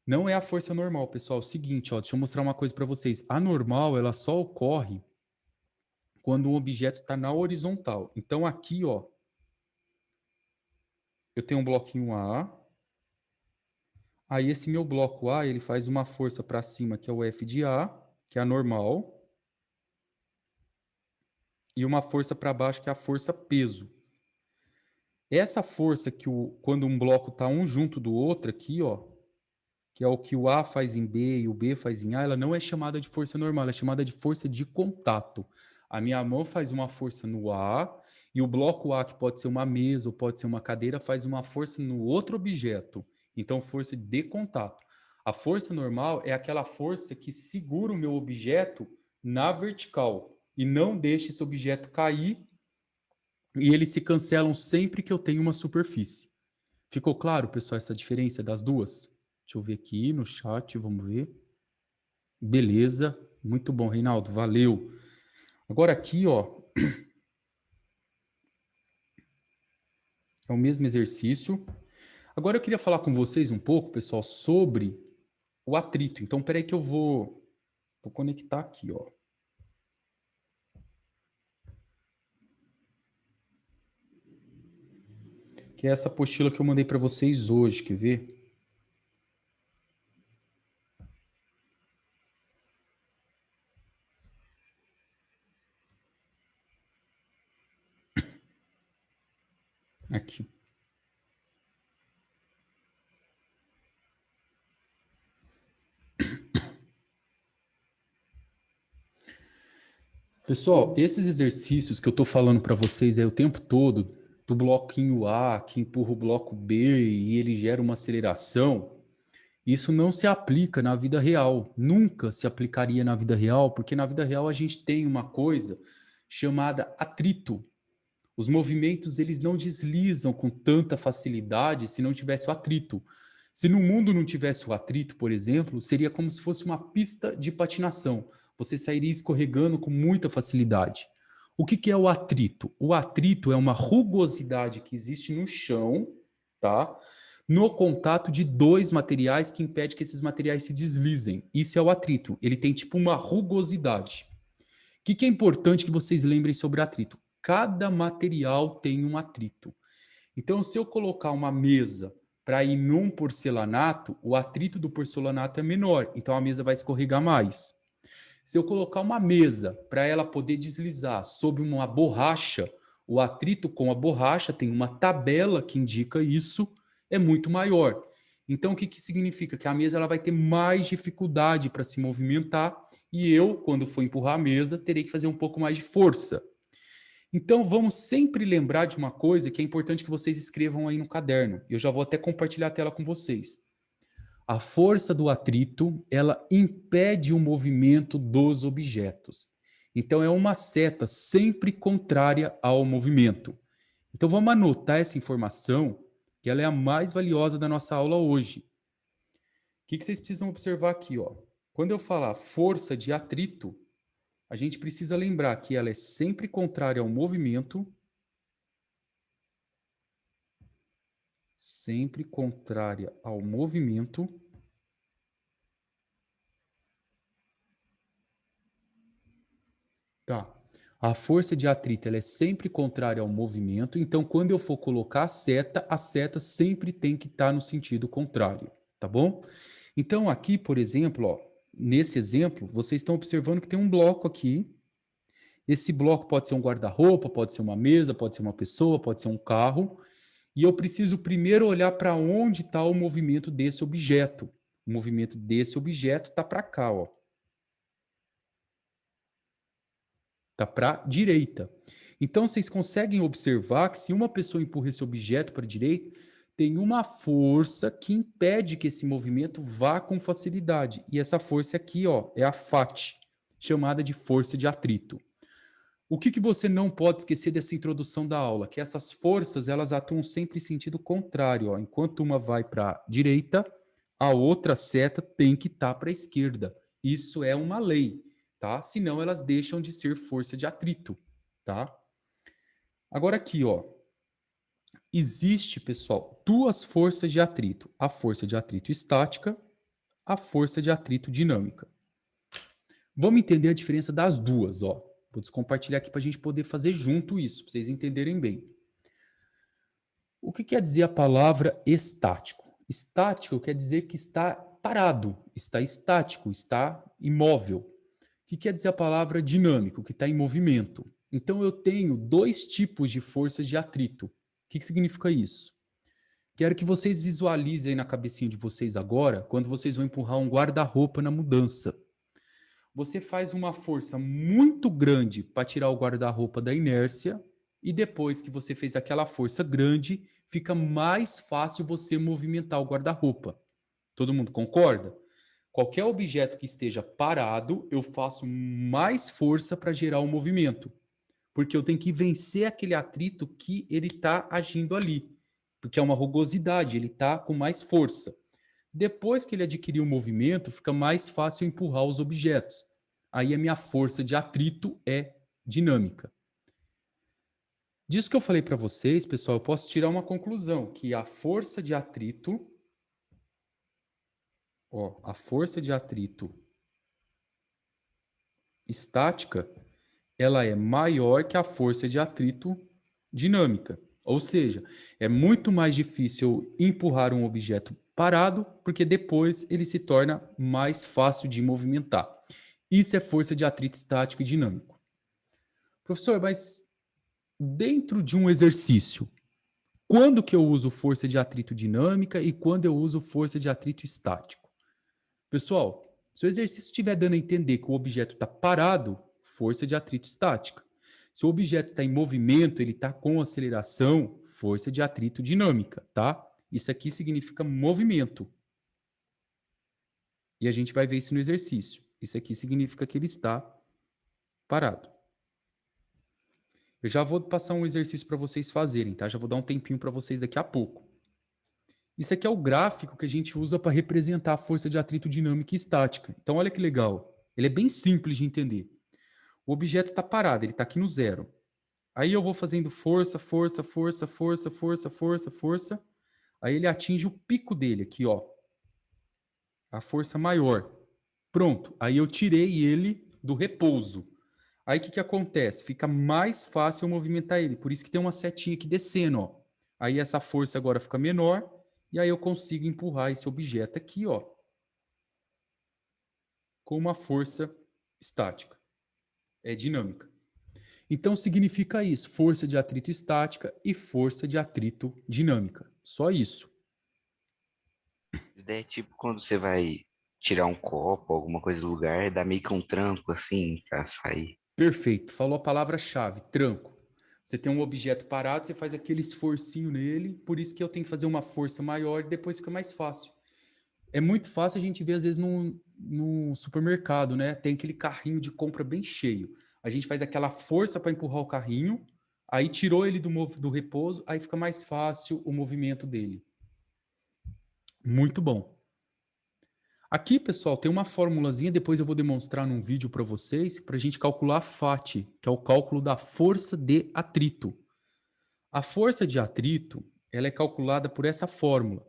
Speaker 1: Não é a força normal, pessoal. É o seguinte, ó, deixa eu mostrar uma coisa para vocês. A normal, ela só ocorre quando um objeto está na horizontal. Então, aqui, ó, eu tenho um bloquinho A. Aí, esse meu bloco A, ele faz uma força para cima, que é o F de A, que é a normal. E uma força para baixo, que é a força peso. Essa força que quando um bloco está um junto do outro aqui, ó, que é o que o A faz em B e o B faz em A, ela não é chamada de força normal, ela é chamada de força de contato. A minha mão faz uma força no A e o bloco A, que pode ser uma mesa ou pode ser uma cadeira, faz uma força no outro objeto. Então, força de contato. A força normal é aquela força que segura o meu objeto na vertical e não deixa esse objeto cair, e eles se cancelam sempre que eu tenho uma superfície. Ficou claro, pessoal, essa diferença das duas? Deixa eu ver aqui no chat, vamos ver. Beleza, muito bom, Reinaldo, valeu. Agora aqui, ó, é o mesmo exercício. Agora eu queria falar com vocês um pouco, pessoal, sobre o atrito. Então, peraí que eu vou conectar aqui, ó. Que é essa apostila que eu mandei para vocês hoje, quer ver? Aqui. Pessoal, esses exercícios que eu estou falando para vocês aí o tempo todo, do bloquinho A, que empurra o bloco B e ele gera uma aceleração, isso não se aplica na vida real. Nunca se aplicaria na vida real, porque na vida real a gente tem uma coisa chamada atrito. Os movimentos, eles não deslizam com tanta facilidade se não tivesse o atrito. Se no mundo não tivesse o atrito, por exemplo, seria como se fosse uma pista de patinação. Você sairia escorregando com muita facilidade. O que é o atrito? O atrito é uma rugosidade que existe no chão, tá? No contato de dois materiais que impede que esses materiais se deslizem. Isso é o atrito. Ele tem tipo uma rugosidade. O que é importante que vocês lembrem sobre atrito? Cada material tem um atrito. Então, se eu colocar uma mesa para ir num porcelanato, o atrito do porcelanato é menor, então a mesa vai escorregar mais. Se eu colocar uma mesa para ela poder deslizar sobre uma borracha, o atrito com a borracha tem uma tabela que indica isso, é muito maior. Então, o que significa? Que a mesa ela vai ter mais dificuldade para se movimentar e eu, quando for empurrar a mesa, terei que fazer um pouco mais de força. Então, vamos sempre lembrar de uma coisa que é importante que vocês escrevam aí no caderno. Eu já vou até compartilhar a tela com vocês. A força do atrito, ela impede o movimento dos objetos. Então, é uma seta sempre contrária ao movimento. Então, vamos anotar essa informação, que ela é a mais valiosa da nossa aula hoje. O que vocês precisam observar aqui, ó? Quando eu falar força de atrito, a gente precisa lembrar que ela é sempre contrária ao movimento, sempre contrária ao movimento, tá? A força de atrito ela é sempre contrária ao movimento, então quando eu for colocar a seta sempre tem que estar no sentido contrário, tá bom? Então aqui, por exemplo, ó, nesse exemplo, vocês estão observando que tem um bloco aqui. Esse bloco pode ser um guarda-roupa, pode ser uma mesa, pode ser uma pessoa, pode ser um carro. E eu preciso primeiro olhar para onde está o movimento desse objeto. O movimento desse objeto está para cá, ó. Está para a direita. Então, vocês conseguem observar que se uma pessoa empurra esse objeto para a direita, tem uma força que impede que esse movimento vá com facilidade. E essa força aqui, ó, é a FAT, chamada de força de atrito. O que você não pode esquecer dessa introdução da aula? Que essas forças, elas atuam sempre em sentido contrário. Ó. Enquanto uma vai para a direita, a outra seta tem que estar para a esquerda. Isso é uma lei, tá? Senão elas deixam de ser força de atrito, tá? Agora aqui, ó. Existe, pessoal, duas forças de atrito. A força de atrito estática, a força de atrito dinâmica. Vamos entender a diferença das duas, ó. Vou descompartilhar aqui para a gente poder fazer junto isso, para vocês entenderem bem. O que quer dizer a palavra estático? Estático quer dizer que está parado, está estático, está imóvel. O que quer dizer a palavra dinâmico? Que está em movimento. Então eu tenho dois tipos de forças de atrito. O que significa isso? Quero que vocês visualizem na cabecinha de vocês agora, quando vocês vão empurrar um guarda-roupa na mudança. Você faz uma força muito grande para tirar o guarda-roupa da inércia e depois que você fez aquela força grande, fica mais fácil você movimentar o guarda-roupa. Todo mundo concorda? Qualquer objeto que esteja parado, eu faço mais força para gerar o movimento. Porque eu tenho que vencer aquele atrito que ele está agindo ali. Porque é uma rugosidade, ele está com mais força. Depois que ele adquiriu o movimento, fica mais fácil empurrar os objetos. Aí a minha força de atrito é dinâmica. Disso que eu falei para vocês, pessoal, eu posso tirar uma conclusão, que a força de atrito, a força de atrito estática, ela é maior que a força de atrito dinâmica. Ou seja, é muito mais difícil empurrar um objeto parado, porque depois ele se torna mais fácil de movimentar. Isso é força de atrito estático e dinâmico. Professor, mas dentro de um exercício, quando que eu uso força de atrito dinâmica e quando eu uso força de atrito estático? Pessoal, se o exercício estiver dando a entender que o objeto está parado, força de atrito estática. Se o objeto está em movimento, ele está com aceleração, força de atrito dinâmica, tá? Isso aqui significa movimento. E a gente vai ver isso no exercício. Isso aqui significa que ele está parado. Eu já vou passar um exercício para vocês fazerem, tá? Já vou dar um tempinho para vocês daqui a pouco. Isso aqui é o gráfico que a gente usa para representar a força de atrito dinâmica e estática. Então, olha que legal. Ele é bem simples de entender. O objeto está parado, ele está aqui no zero. Aí eu vou fazendo força, força, força, força, força, força, força. Aí ele atinge o pico dele aqui, ó. A força maior. Pronto. Aí eu tirei ele do repouso. Aí o que acontece? Fica mais fácil eu movimentar ele. Por isso que tem uma setinha aqui descendo, ó. Aí essa força agora fica menor. E aí eu consigo empurrar esse objeto aqui, ó. Com uma força estática. É dinâmica. Então significa isso. Força de atrito estática e força de atrito dinâmica. Só isso.
Speaker 6: Isso daí é tipo quando você vai tirar um copo, alguma coisa do lugar, dá meio que um tranco assim pra sair.
Speaker 1: Perfeito. Falou a palavra-chave, tranco. Você tem um objeto parado, você faz aquele esforcinho nele, por isso que eu tenho que fazer uma força maior e depois fica mais fácil. É muito fácil a gente ver, às vezes, no supermercado, né? Tem aquele carrinho de compra bem cheio. A gente faz aquela força para empurrar o carrinho, aí tirou ele do repouso, aí fica mais fácil o movimento dele. Muito bom. Aqui, pessoal, tem uma formulazinha, depois eu vou demonstrar num vídeo para vocês, para a gente calcular a FAT, que é o cálculo da força de atrito. A força de atrito, ela é calculada por essa fórmula,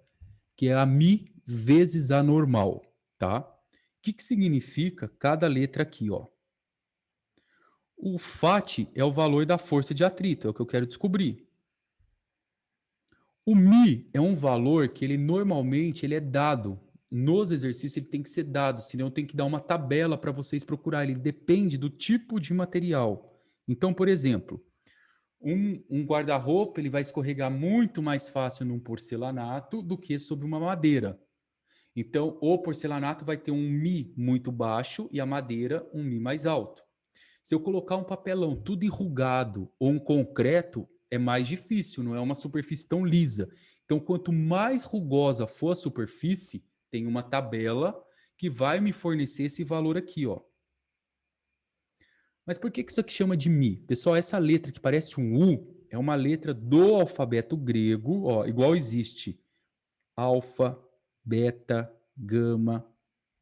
Speaker 1: que é a μ vezes a normal, tá? O que significa cada letra aqui, ó? O FAT é o valor da força de atrito, é o que eu quero descobrir. O μ é um valor que ele normalmente ele é dado. Nos exercícios ele tem que ser dado, senão eu tenho que dar uma tabela para vocês procurarem. Ele depende do tipo de material. Então, por exemplo, um guarda-roupa ele vai escorregar muito mais fácil num porcelanato do que sobre uma madeira. Então, o porcelanato vai ter um μ muito baixo e a madeira um μ mais alto. Se eu colocar um papelão tudo enrugado ou um concreto, é mais difícil, não é uma superfície tão lisa. Então, quanto mais rugosa for a superfície, tem uma tabela que vai me fornecer esse valor aqui, ó. Mas por que isso aqui chama de Mi? Pessoal, essa letra que parece um U é uma letra do alfabeto grego, ó, igual existe alfa, beta, gama,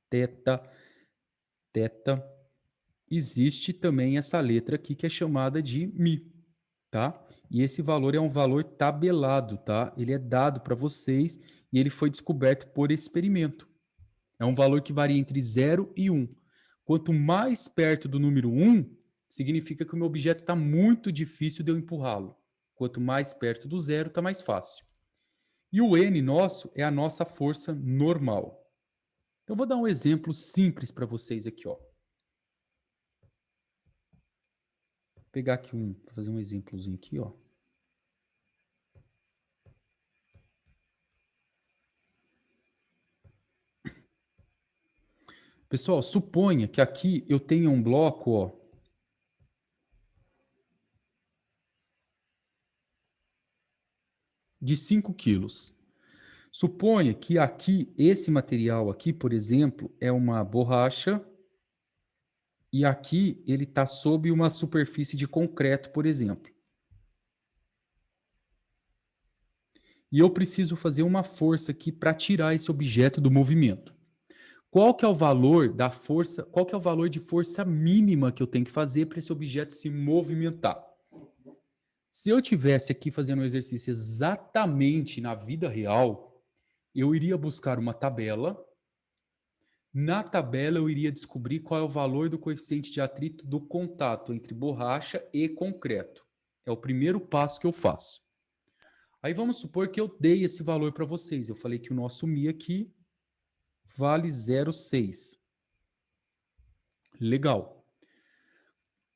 Speaker 1: teta, teta. Existe também essa letra aqui que é chamada de Mi, tá? E esse valor é um valor tabelado, tá? Ele é dado para vocês e ele foi descoberto por experimento. É um valor que varia entre 0 e 1. Quanto mais perto do número 1, significa que o meu objeto está muito difícil de eu empurrá-lo. Quanto mais perto do 0, está mais fácil. E o N nosso é a nossa força normal. Então, eu vou dar um exemplo simples para vocês aqui, ó. Vou pegar aqui vou fazer um exemplozinho aqui, ó. Pessoal, suponha que aqui eu tenha um bloco, ó, de 5 quilos. Suponha que aqui, esse material aqui, por exemplo, é uma borracha e aqui ele está sob uma superfície de concreto, por exemplo. E eu preciso fazer uma força aqui para tirar esse objeto do movimento. Qual que é o valor da força? Qual que é o valor de força mínima que eu tenho que fazer para esse objeto se movimentar? Se eu tivesse aqui fazendo um exercício exatamente na vida real, eu iria buscar uma tabela. Na tabela eu iria descobrir qual é o valor do coeficiente de atrito do contato entre borracha e concreto. É o primeiro passo que eu faço. Aí vamos supor que eu dei esse valor para vocês. Eu falei que o nosso Mi aqui vale 0,6. Legal.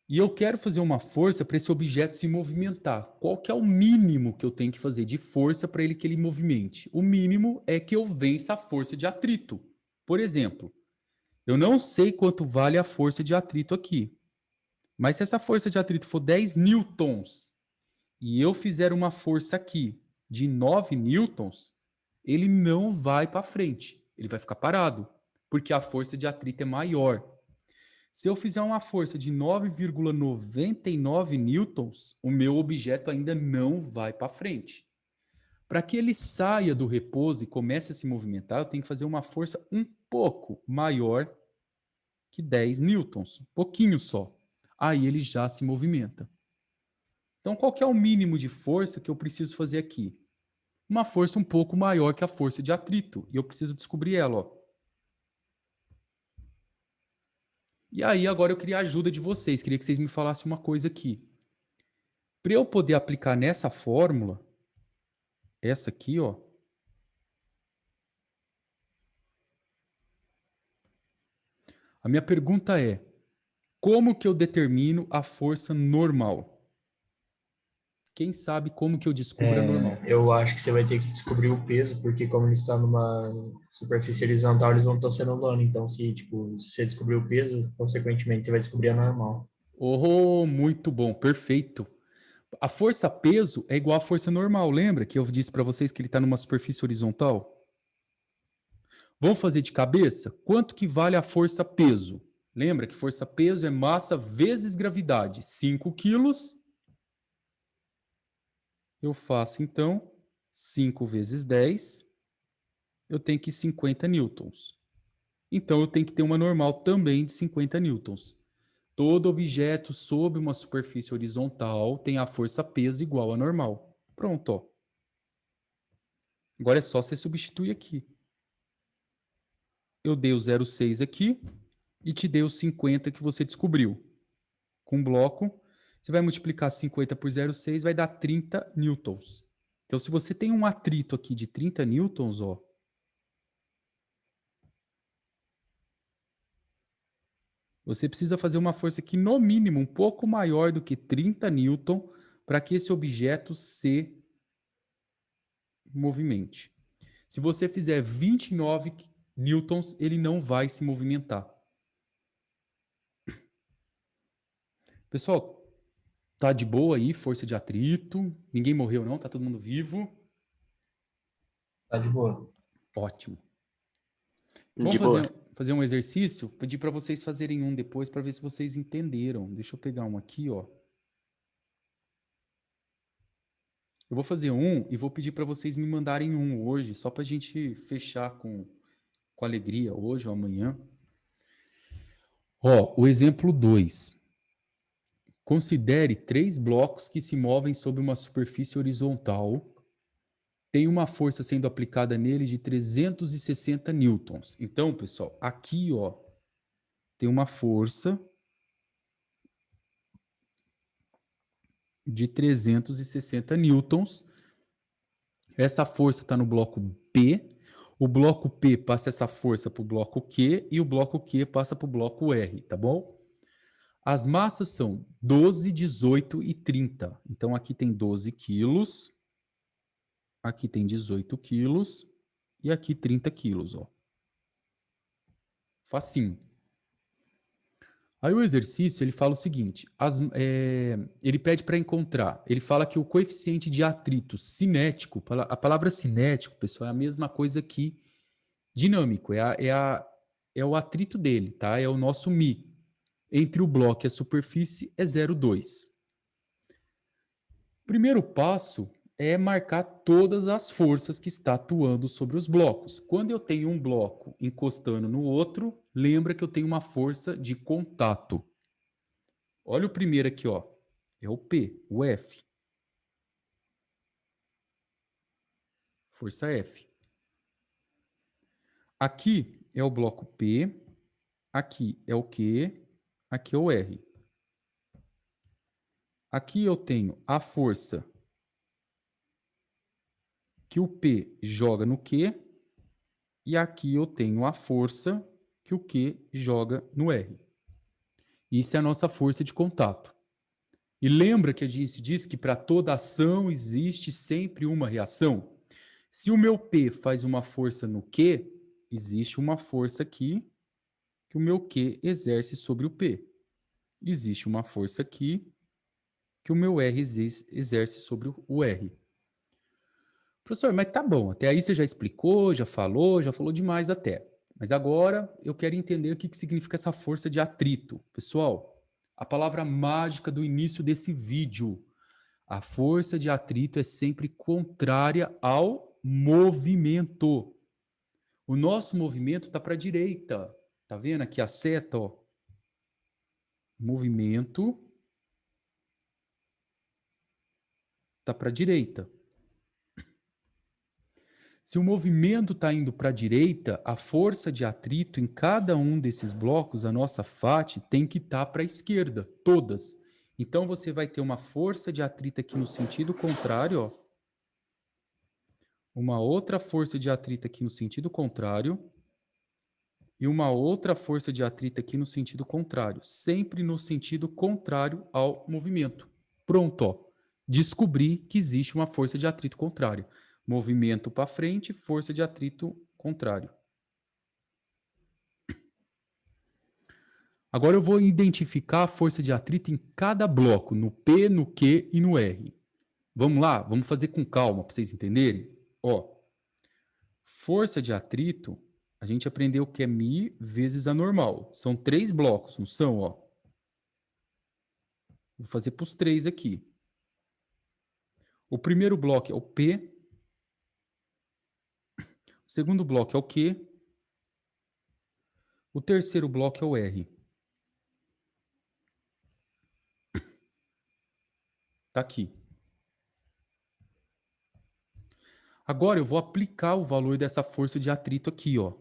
Speaker 1: E eu quero fazer uma força para esse objeto se movimentar. Qual que é o mínimo que eu tenho que fazer de força para ele que ele movimente? O mínimo é que eu vença a força de atrito. Por exemplo, eu não sei quanto vale a força de atrito aqui. Mas se essa força de atrito for 10 newtons e eu fizer uma força aqui de 9 newtons, ele não vai para frente. Ele vai ficar parado, porque a força de atrito é maior. Se eu fizer uma força de 9,99 newtons, o meu objeto ainda não vai para frente. Para que ele saia do repouso e comece a se movimentar, eu tenho que fazer uma força um pouco maior que 10 newtons, um pouquinho só. Aí ele já se movimenta. Então, qual que é o mínimo de força que eu preciso fazer aqui? Uma força um pouco maior que a força de atrito. E eu preciso descobrir ela, ó. E aí, agora eu queria a ajuda de vocês. Queria que vocês me falassem uma coisa aqui. Para eu poder aplicar nessa fórmula, essa aqui, ó. A minha pergunta é: como que eu determino a força normal? Quem sabe como que eu descubro a normal?
Speaker 5: Eu acho que você vai ter que descobrir o peso, porque como ele está numa superfície horizontal, eles vão estar sendo plano. Então, se você descobrir o peso, consequentemente, você vai descobrir a normal.
Speaker 1: Oh, muito bom, perfeito. A força-peso é igual à força normal, lembra que eu disse para vocês que ele está numa superfície horizontal? Vamos fazer de cabeça? Quanto que vale a força-peso? Lembra que força-peso é massa vezes gravidade. 5 quilos. Eu faço, então, 5 vezes 10. Eu tenho que 50 newtons. Então, eu tenho que ter uma normal também de 50 newtons. Todo objeto sob uma superfície horizontal tem a força-peso igual a normal. Pronto, ó. Agora é só você substituir aqui. Eu dei o 0,6 aqui e te dei os 50 que você descobriu. Com um bloco, você vai multiplicar 50 por 0,6, vai dar 30 newtons. Então, se você tem um atrito aqui de 30 newtons, ó, você precisa fazer uma força que, no mínimo, um pouco maior do que 30 newton para que esse objeto se movimente. Se você fizer 29 newtons, ele não vai se movimentar. Pessoal, tá de boa aí, força de atrito. Ninguém morreu não, tá todo mundo vivo.
Speaker 5: Tá de boa.
Speaker 1: Ótimo.
Speaker 7: De boa.
Speaker 1: fazer um exercício, pedir para vocês fazerem um depois para ver se vocês entenderam. Deixa eu pegar um aqui, ó. Eu vou fazer um e vou pedir para vocês me mandarem um hoje, só para a gente fechar com alegria hoje ou amanhã. Ó, o exemplo 2. Considere 3 blocos que se movem sobre uma superfície horizontal. Tem uma força sendo aplicada nele de 360 newtons. Então, pessoal, aqui, ó, tem uma força de 360 newtons. Essa força está no bloco P. O bloco P passa essa força para o bloco Q e o bloco Q passa para o bloco R, tá bom? As massas são 12, 18 e 30. Então, aqui tem 12 quilos, aqui tem 18 quilos e aqui 30 quilos, ó. Facinho. Aí o exercício, ele fala o seguinte, ele pede para encontrar, ele fala que o coeficiente de atrito cinético, a palavra cinético, pessoal, é a mesma coisa que dinâmico, é o atrito dele, tá? É o nosso μ. Entre o bloco e a superfície é 0,2. Primeiro passo é marcar todas as forças que está atuando sobre os blocos. Quando eu tenho um bloco encostando no outro, lembra que eu tenho uma força de contato. Olha o primeiro aqui, ó. É o P, o F. Força F. Aqui é o bloco P, aqui é o Q, aqui é o R. Aqui eu tenho a força que o P joga no Q, e aqui eu tenho a força que o Q joga no R. Isso é a nossa força de contato. E lembra que a gente disse que para toda ação existe sempre uma reação? Se o meu P faz uma força no Q, existe uma força aqui que o meu Q exerce sobre o P. Existe uma força aqui que o meu R exerce sobre o R. Professor, mas tá bom, até aí você já explicou, já falou demais até. Mas agora eu quero entender o que significa essa força de atrito. Pessoal, a palavra mágica do início desse vídeo. A força de atrito é sempre contrária ao movimento. O nosso movimento está para a direita. Tá vendo aqui a seta, ó? Movimento está para a direita. Se o movimento está indo para a direita, a força de atrito em cada um desses blocos, a nossa FAT, tem que estar para a esquerda, todas. Então, você vai ter uma força de atrito aqui no sentido contrário, ó. Uma outra força de atrito aqui no sentido contrário e uma outra força de atrito aqui no sentido contrário, sempre no sentido contrário ao movimento. Pronto, ó. Descobri que existe uma força de atrito contrária. Movimento para frente, força de atrito contrário. Agora eu vou identificar a força de atrito em cada bloco, no P, no Q e no R. Vamos lá? Vamos fazer com calma para vocês entenderem. Ó, força de atrito, a gente aprendeu que é μ vezes a normal. São 3 blocos, não são? Ó. Vou fazer para os 3 aqui. O primeiro bloco é o P. O segundo bloco é o Q. O terceiro bloco é o R. Tá aqui. Agora eu vou aplicar o valor dessa força de atrito aqui, ó.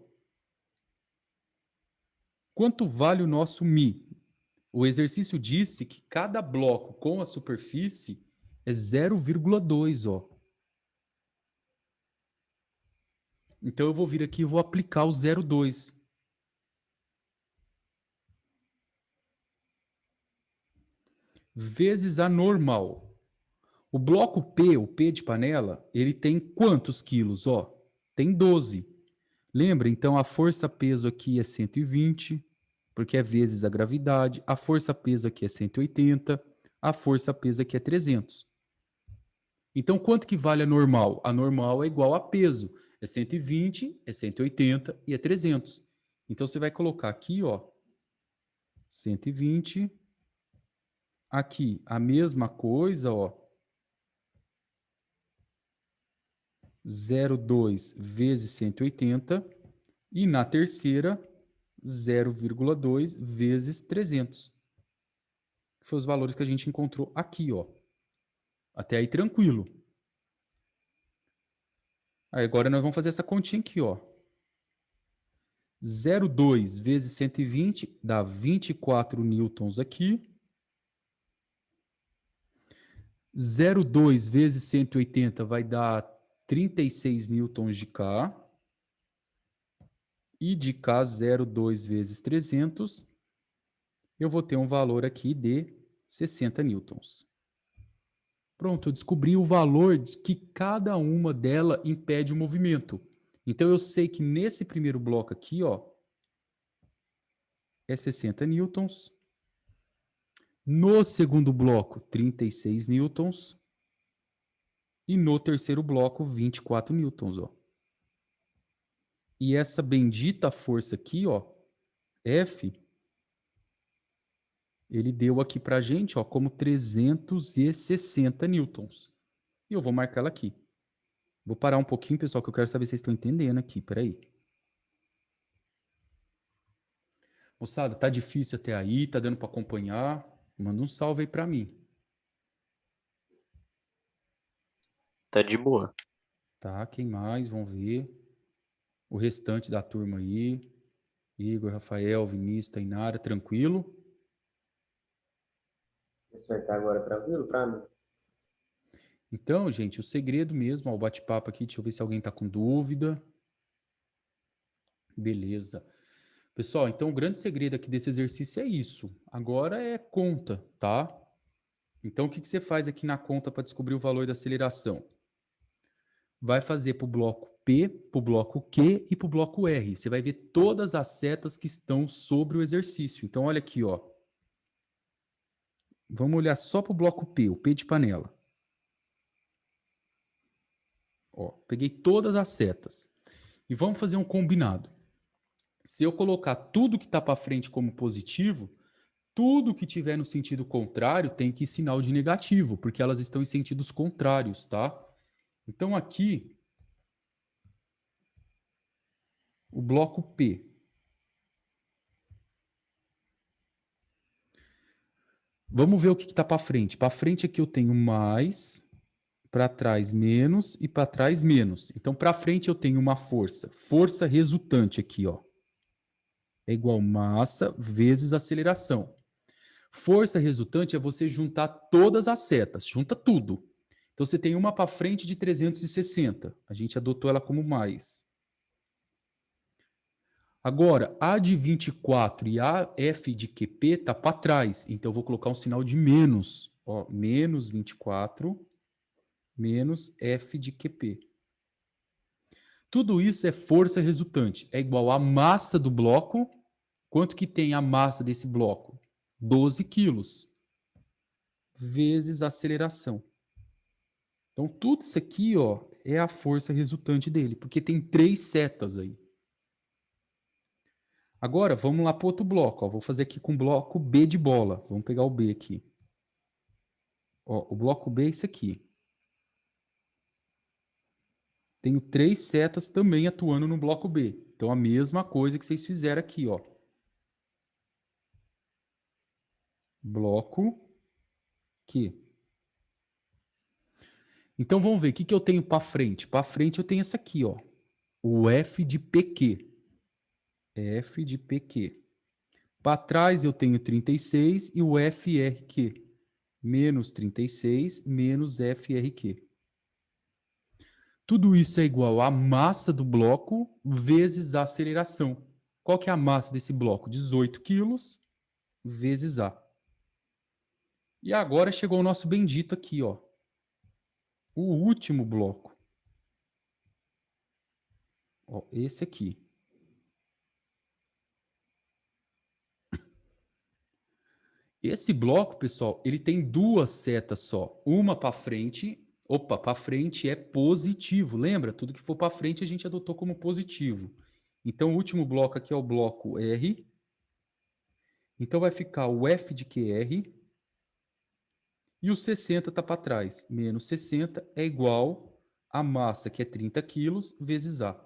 Speaker 1: Quanto vale o nosso μ? O exercício disse que cada bloco com a superfície é 0,2, ó. Então eu vou vir aqui e vou aplicar o 0,2. Vezes a normal. O bloco P, o P de panela, ele tem quantos quilos? Ó, tem 12. Lembra? Então, a força-peso aqui é 120, porque é vezes a gravidade. A força-peso aqui é 180. A força-peso aqui é 300. Então, quanto que vale a normal? A normal é igual a peso. É 120, é 180 e é 300. Então, você vai colocar aqui, ó, 120. Aqui, a mesma coisa, ó. 0,2 vezes 180. E na terceira, 0,2 vezes 300. Que foi os valores que a gente encontrou aqui, ó. Até aí, tranquilo. Aí, agora nós vamos fazer essa continha aqui, ó. 0,2 vezes 120 dá 24 newtons aqui. 0,2 vezes 180 vai dar 36 newtons de K. E de K, 0,2 vezes 300, eu vou ter um valor aqui de 60 newtons. Pronto, eu descobri o valor de que cada uma dela impede o movimento. Então, eu sei que nesse primeiro bloco aqui, ó, é 60 newtons. No segundo bloco, 36 newtons. E no terceiro bloco, 24 newtons, ó. E essa bendita força aqui, ó, F, ele deu aqui pra gente, ó, como 360 newtons. E eu vou marcar ela aqui. Vou parar um pouquinho, pessoal, que eu quero saber se vocês estão entendendo aqui. Peraí. Moçada, tá difícil até aí, tá dando pra acompanhar? Manda um salve aí pra mim.
Speaker 7: Tá de boa.
Speaker 1: Tá, quem mais? Vamos ver. O restante da turma aí. Igor, Rafael, Vinícius, Tainara, tranquilo?
Speaker 4: Professor, tá agora tranquilo para mim?
Speaker 1: Então, gente, o segredo mesmo, ó, o bate-papo aqui, deixa eu ver se alguém tá com dúvida. Beleza. Pessoal, então o grande segredo aqui desse exercício é isso. Agora é conta, tá? Então, o que você faz aqui na conta para descobrir o valor da aceleração? Vai fazer para o bloco P, para o bloco Q e para o bloco R. Você vai ver todas as setas que estão sobre o exercício. Então, olha aqui, ó. Vamos olhar só para o bloco P, o P de panela. Ó, peguei todas as setas. E vamos fazer um combinado. Se eu colocar tudo que está para frente como positivo, tudo que tiver no sentido contrário tem que ir sinal de negativo, porque elas estão em sentidos contrários, tá? Então, aqui, o bloco P. Vamos ver o que está para frente. Para frente aqui eu tenho mais, para trás menos e para trás menos. Então, para frente eu tenho uma força. Força resultante aqui, ó. É igual massa vezes aceleração. Força resultante é você juntar todas as setas. Junta tudo. Então, você tem uma para frente de 360. A gente adotou ela como mais. Agora, a de 24 e a F de QP tá para trás. Então, eu vou colocar um sinal de menos. Ó, menos 24, menos F de QP. Tudo isso é força resultante. É igual a massa do bloco. Quanto que tem a massa desse bloco? 12 quilos. Vezes a aceleração. Então, tudo isso aqui, ó, é a força resultante dele. Porque tem 3 setas aí. Agora, vamos lá para outro bloco. Ó. Vou fazer aqui com o bloco B de bola. Vamos pegar o B aqui. Ó, o bloco B é esse aqui. Tenho 3 setas também atuando no bloco B. Então, a mesma coisa que vocês fizeram aqui, ó. Bloco Q. Então, vamos ver. O que eu tenho para frente? Para frente eu tenho essa aqui, ó. O F de PQ. F de PQ. Para trás eu tenho 36 e o FRQ. Menos 36 menos FRQ. Tudo isso é igual à massa do bloco vezes a aceleração. Qual que é a massa desse bloco? 18 quilos vezes A. E agora chegou o nosso bendito aqui, ó. O último bloco. Ó, esse aqui. Esse bloco, pessoal, ele tem 2 setas só. Uma para frente. Opa, para frente é positivo. Lembra? Tudo que for para frente a gente adotou como positivo. Então, o último bloco aqui é o bloco R. Então, vai ficar o F de QR e o 60 está para trás. Menos 60 é igual a massa, que é 30 quilos, vezes A.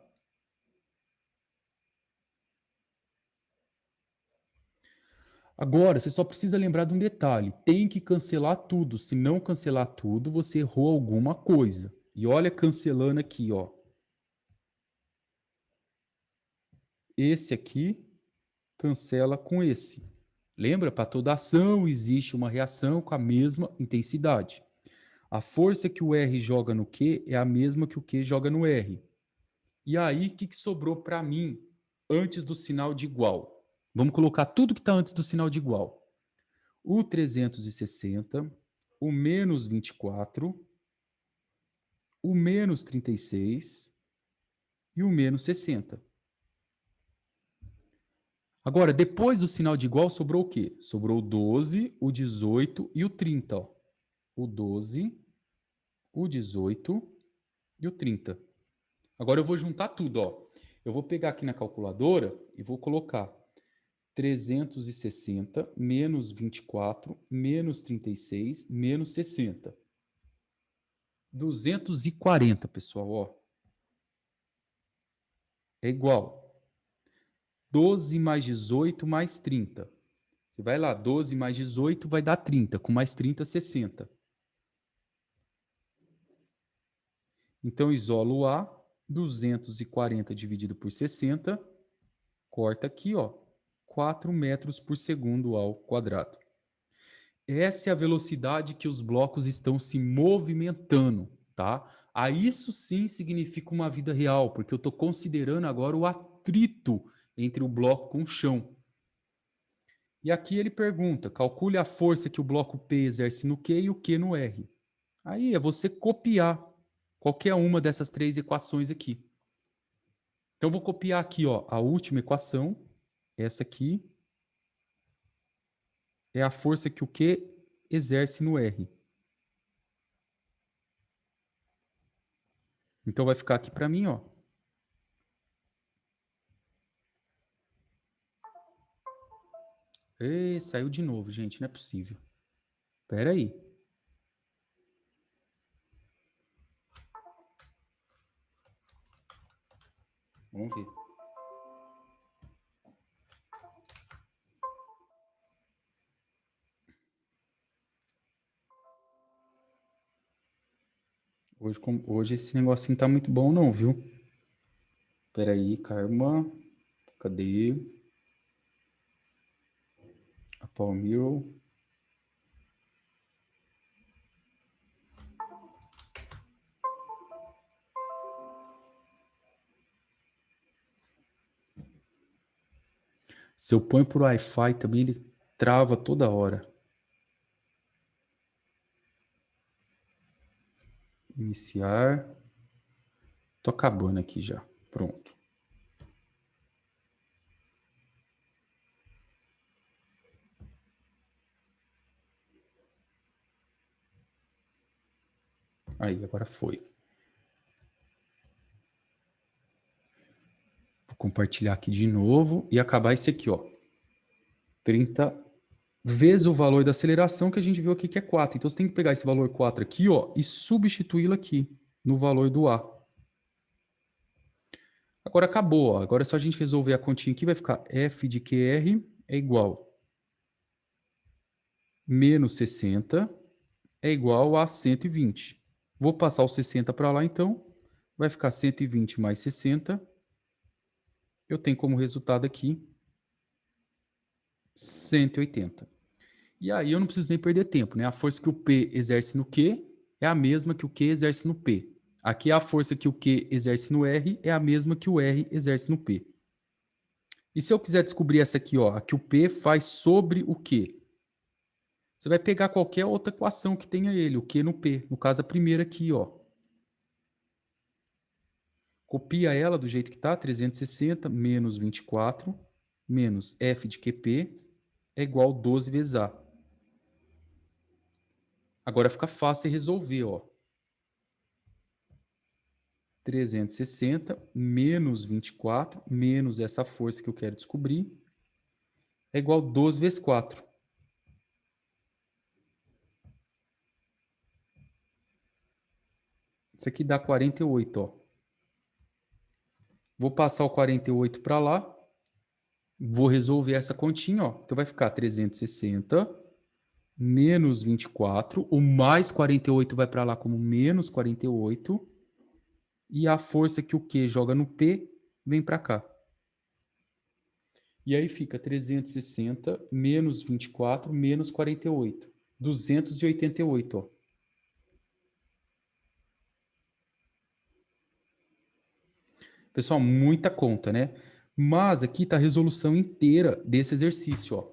Speaker 1: Agora, você só precisa lembrar de um detalhe. Tem que cancelar tudo. Se não cancelar tudo, você errou alguma coisa. E olha, cancelando aqui, ó. Esse aqui cancela com esse. Lembra? Para toda ação existe uma reação com a mesma intensidade. A força que o R joga no Q é a mesma que o Q joga no R. E aí, o que sobrou para mim antes do sinal de igual? Vamos colocar tudo que está antes do sinal de igual. O 360, o menos 24, o menos 36 e o menos 60. Agora, depois do sinal de igual, sobrou o quê? Sobrou o 12, o 18 e o 30. Ó. O 12, o 18 e o 30. Agora eu vou juntar tudo. Ó. Eu vou pegar aqui na calculadora e vou colocar 360 menos 24 menos 36 menos 60. 240, pessoal. Ó. É igual 12 mais 18 mais 30. Você vai lá, 12 mais 18 vai dar 30. Com mais 30, 60. Então, isolo o A. 240 dividido por 60. Corta aqui, ó. 4 metros por segundo ao quadrado. Essa é a velocidade que os blocos estão se movimentando, tá? Isso sim significa uma vida real, porque eu estou considerando agora o atrito entre o bloco com o chão. E aqui ele pergunta, calcule a força que o bloco P exerce no Q e o Q no R. Aí é você copiar qualquer uma dessas três equações aqui. Então, eu vou copiar aqui, ó, a última equação, essa aqui, é a força que o Q exerce no R. Então, vai ficar aqui para mim, ó. Saiu de novo, gente, não é possível. Espera aí. Vamos ver. Hoje esse negocinho tá muito bom não, viu? Espera aí, Karma. Cadê? A Palmiro. Se eu ponho por Wi-Fi também, ele trava toda hora. Iniciar. Tô acabando aqui já. Pronto. Aí, agora foi. Vou compartilhar aqui de novo e acabar esse aqui, ó. 30 vezes o valor da aceleração que a gente viu aqui, que é 4. Então, você tem que pegar esse valor 4 aqui, ó, e substituí-lo aqui no valor do A. Agora acabou, ó. Agora é só a gente resolver a continha aqui, vai ficar F de QR é igual menos 60 é igual a 120. Vou passar o 60 para lá, então. Vai ficar 120 mais 60. Eu tenho como resultado aqui 180. E aí eu não preciso nem perder tempo, né? A força que o P exerce no Q é a mesma que o Q exerce no P. Aqui a força que o Q exerce no R é a mesma que o R exerce no P. E se eu quiser descobrir essa aqui, ó, a que o P faz sobre o Q? Você vai pegar qualquer outra equação que tenha ele, o Q no P. No caso, a primeira aqui, ó. Copia ela do jeito que está, 360 menos 24 menos F de QP é igual a 12 vezes A. Agora fica fácil resolver, ó. 360 menos 24 menos essa força que eu quero descobrir é igual a 12 vezes 4. Isso aqui dá 48, ó. Vou passar o 48 para lá. Vou resolver essa continha, ó. Então vai ficar 360 menos 24. O mais 48 vai para lá como menos 48. E a força que o Q joga no P vem para cá. E aí fica 360 menos 24 menos 48. 288, ó. Pessoal, muita conta, né? Mas aqui está a resolução inteira desse exercício, ó.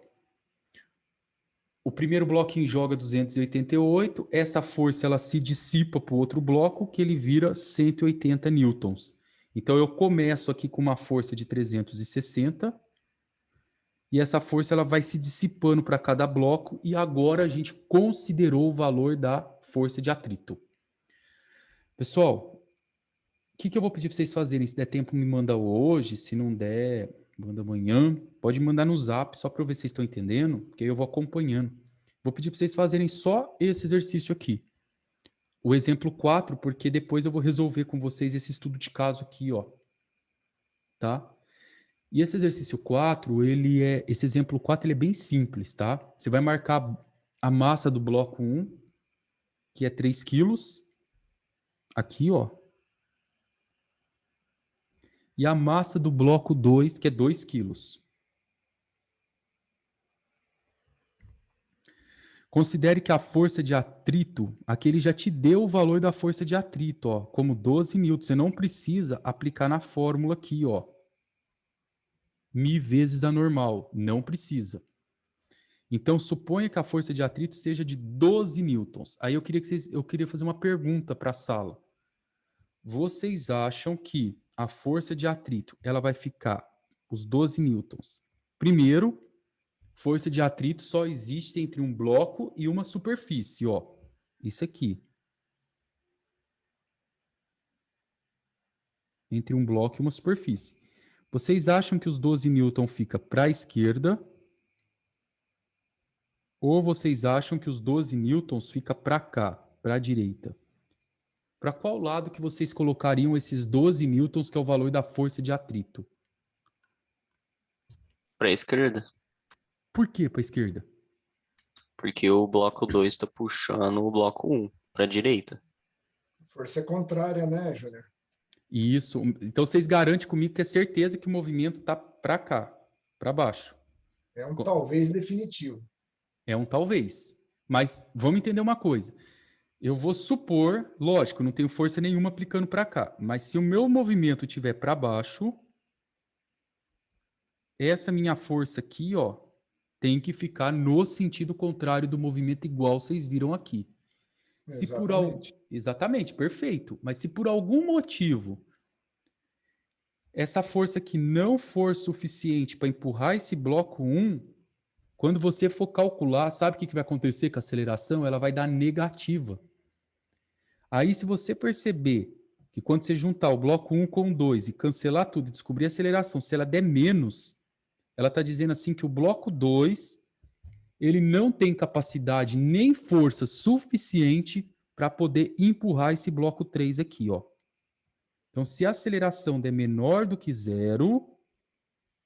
Speaker 1: O primeiro bloquinho joga 288, essa força ela se dissipa para o outro bloco, que ele vira 180 newtons. Então eu começo aqui com uma força de 360, e essa força ela vai se dissipando para cada bloco, e agora a gente considerou o valor da força de atrito. Pessoal, o que eu vou pedir para vocês fazerem? Se der tempo, me manda hoje. Se não der, manda amanhã. Pode mandar no zap, só para eu ver se vocês estão entendendo, porque aí eu vou acompanhando. Vou pedir para vocês fazerem só esse exercício aqui. O exemplo 4, porque depois eu vou resolver com vocês esse estudo de caso aqui, ó. Tá? E esse exercício 4, esse exemplo 4, ele é bem simples, tá? Você vai marcar a massa do bloco 1, que é 3 quilos. Aqui, ó. E a massa do bloco 2, que é 2 quilos. Considere que a força de atrito, aqui ele já te deu o valor da força de atrito, ó, como 12 newtons. Você não precisa aplicar na fórmula aqui, ó. μ vezes a normal. Não precisa. Então, suponha que a força de atrito seja de 12 newtons. Aí eu queria fazer uma pergunta para a sala. Vocês acham que a força de atrito ela vai ficar os 12 newtons? Primeiro, força de atrito só existe entre um bloco e uma superfície, ó. Isso aqui. Entre um bloco e uma superfície. Vocês acham que os 12 newtons fica para a esquerda? Ou vocês acham que os 12 newtons fica para cá, para a direita? Para qual lado que vocês colocariam esses 12 newtons, que é o valor da força de atrito?
Speaker 7: Para a esquerda.
Speaker 1: Por que para a esquerda?
Speaker 7: Porque o bloco 2 está puxando o bloco 1 para a direita.
Speaker 2: Força contrária, né, Júnior?
Speaker 1: Isso. Então vocês garantem comigo que é certeza que o movimento está para cá, para baixo.
Speaker 2: É um talvez definitivo.
Speaker 1: É um talvez. Mas vamos entender uma coisa. Eu vou supor, lógico, não tenho força nenhuma aplicando para cá, mas se o meu movimento estiver para baixo, essa minha força aqui, ó, tem que ficar no sentido contrário do movimento, igual vocês viram aqui. Se por Exatamente, perfeito. Mas se por algum motivo essa força aqui não for suficiente para empurrar esse bloco 1, quando você for calcular, sabe o que vai acontecer com a aceleração? Ela vai dar negativa. Aí, se você perceber que quando você juntar o bloco 1 com o 2 e cancelar tudo e descobrir a aceleração, se ela der menos, ela está dizendo assim que o bloco 2 ele não tem capacidade nem força suficiente para poder empurrar esse bloco 3 aqui, ó. Então, se a aceleração der menor do que 0,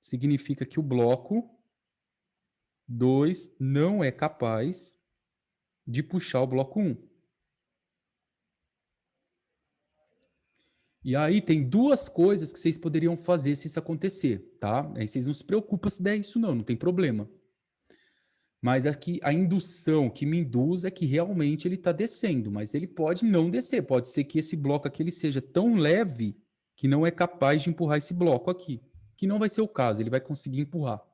Speaker 1: significa que o bloco 2 não é capaz de puxar o bloco 1. E aí tem duas coisas que vocês poderiam fazer se isso acontecer, tá? Aí vocês não se preocupam se der isso não tem problema. Mas aqui a indução que me induz é que realmente ele está descendo, mas ele pode não descer. Pode ser que esse bloco aqui ele seja tão leve que não é capaz de empurrar esse bloco aqui. Que não vai ser o caso, ele vai conseguir empurrar.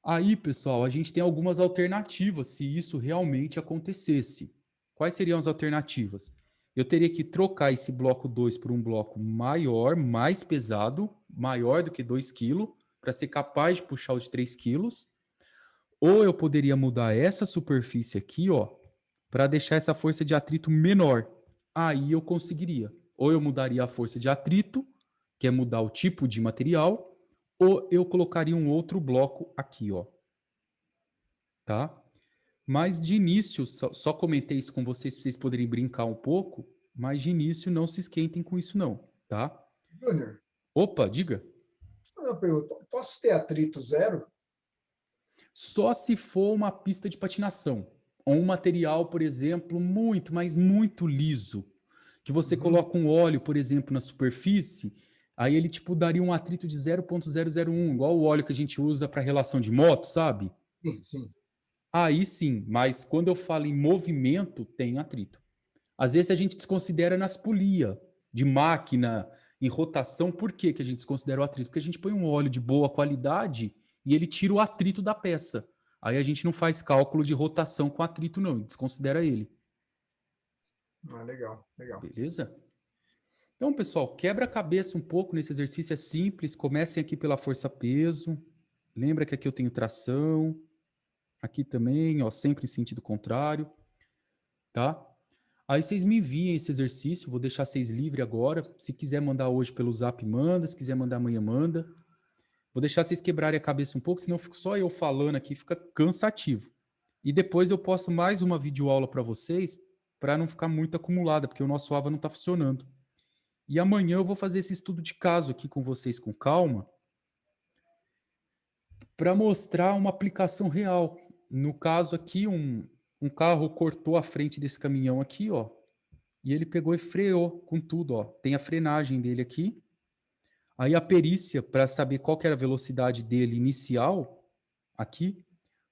Speaker 1: Aí, pessoal, a gente tem algumas alternativas se isso realmente acontecesse. Quais seriam as alternativas? Eu teria que trocar esse bloco 2 por um bloco maior, mais pesado, maior do que 2 kg, para ser capaz de puxar o de 3 kg. Ou eu poderia mudar essa superfície aqui, ó, para deixar essa força de atrito menor. Aí eu conseguiria. Ou eu mudaria a força de atrito, que é mudar o tipo de material, ou eu colocaria um outro bloco aqui, ó. Tá? Mas de início, só comentei isso com vocês para vocês poderem brincar um pouco, mas de início não se esquentem com isso não, tá?
Speaker 2: Júnior,
Speaker 1: Opa, diga.
Speaker 2: uma pergunta. Posso ter atrito zero?
Speaker 1: Só se for uma pista de patinação, ou um material, por exemplo, muito, mas muito liso, que você coloca um óleo, por exemplo, na superfície, aí ele tipo daria um atrito de 0,001, igual o óleo que a gente usa para relação de moto, sabe?
Speaker 2: Sim, sim.
Speaker 1: Aí sim, mas quando eu falo em movimento, tem atrito. Às vezes a gente desconsidera nas polias de máquina, em rotação. Por que que a gente desconsidera o atrito? Porque a gente põe um óleo de boa qualidade e ele tira o atrito da peça. Aí a gente não faz cálculo de rotação com atrito, não, desconsidera ele.
Speaker 2: Ah, legal, legal.
Speaker 1: Beleza? Então, pessoal, quebra a cabeça um pouco nesse exercício, é simples. Comecem aqui pela força-peso. Lembra que aqui eu tenho tração. Aqui também, ó, sempre em sentido contrário. Tá? Aí vocês me enviem esse exercício, vou deixar vocês livres agora. Se quiser mandar hoje pelo Zap, manda. Se quiser mandar amanhã, manda. Vou deixar vocês quebrarem a cabeça um pouco, senão fico só eu falando aqui, fica cansativo. E depois eu posto mais uma videoaula para vocês, para não ficar muito acumulada, porque o nosso AVA não está funcionando. E amanhã eu vou fazer esse estudo de caso aqui com vocês com calma, para mostrar uma aplicação real. No caso aqui, um carro cortou a frente desse caminhão aqui, ó, e ele pegou e freou com tudo, ó. Tem a frenagem dele aqui. Aí a perícia, para saber qual que era a velocidade dele inicial, aqui,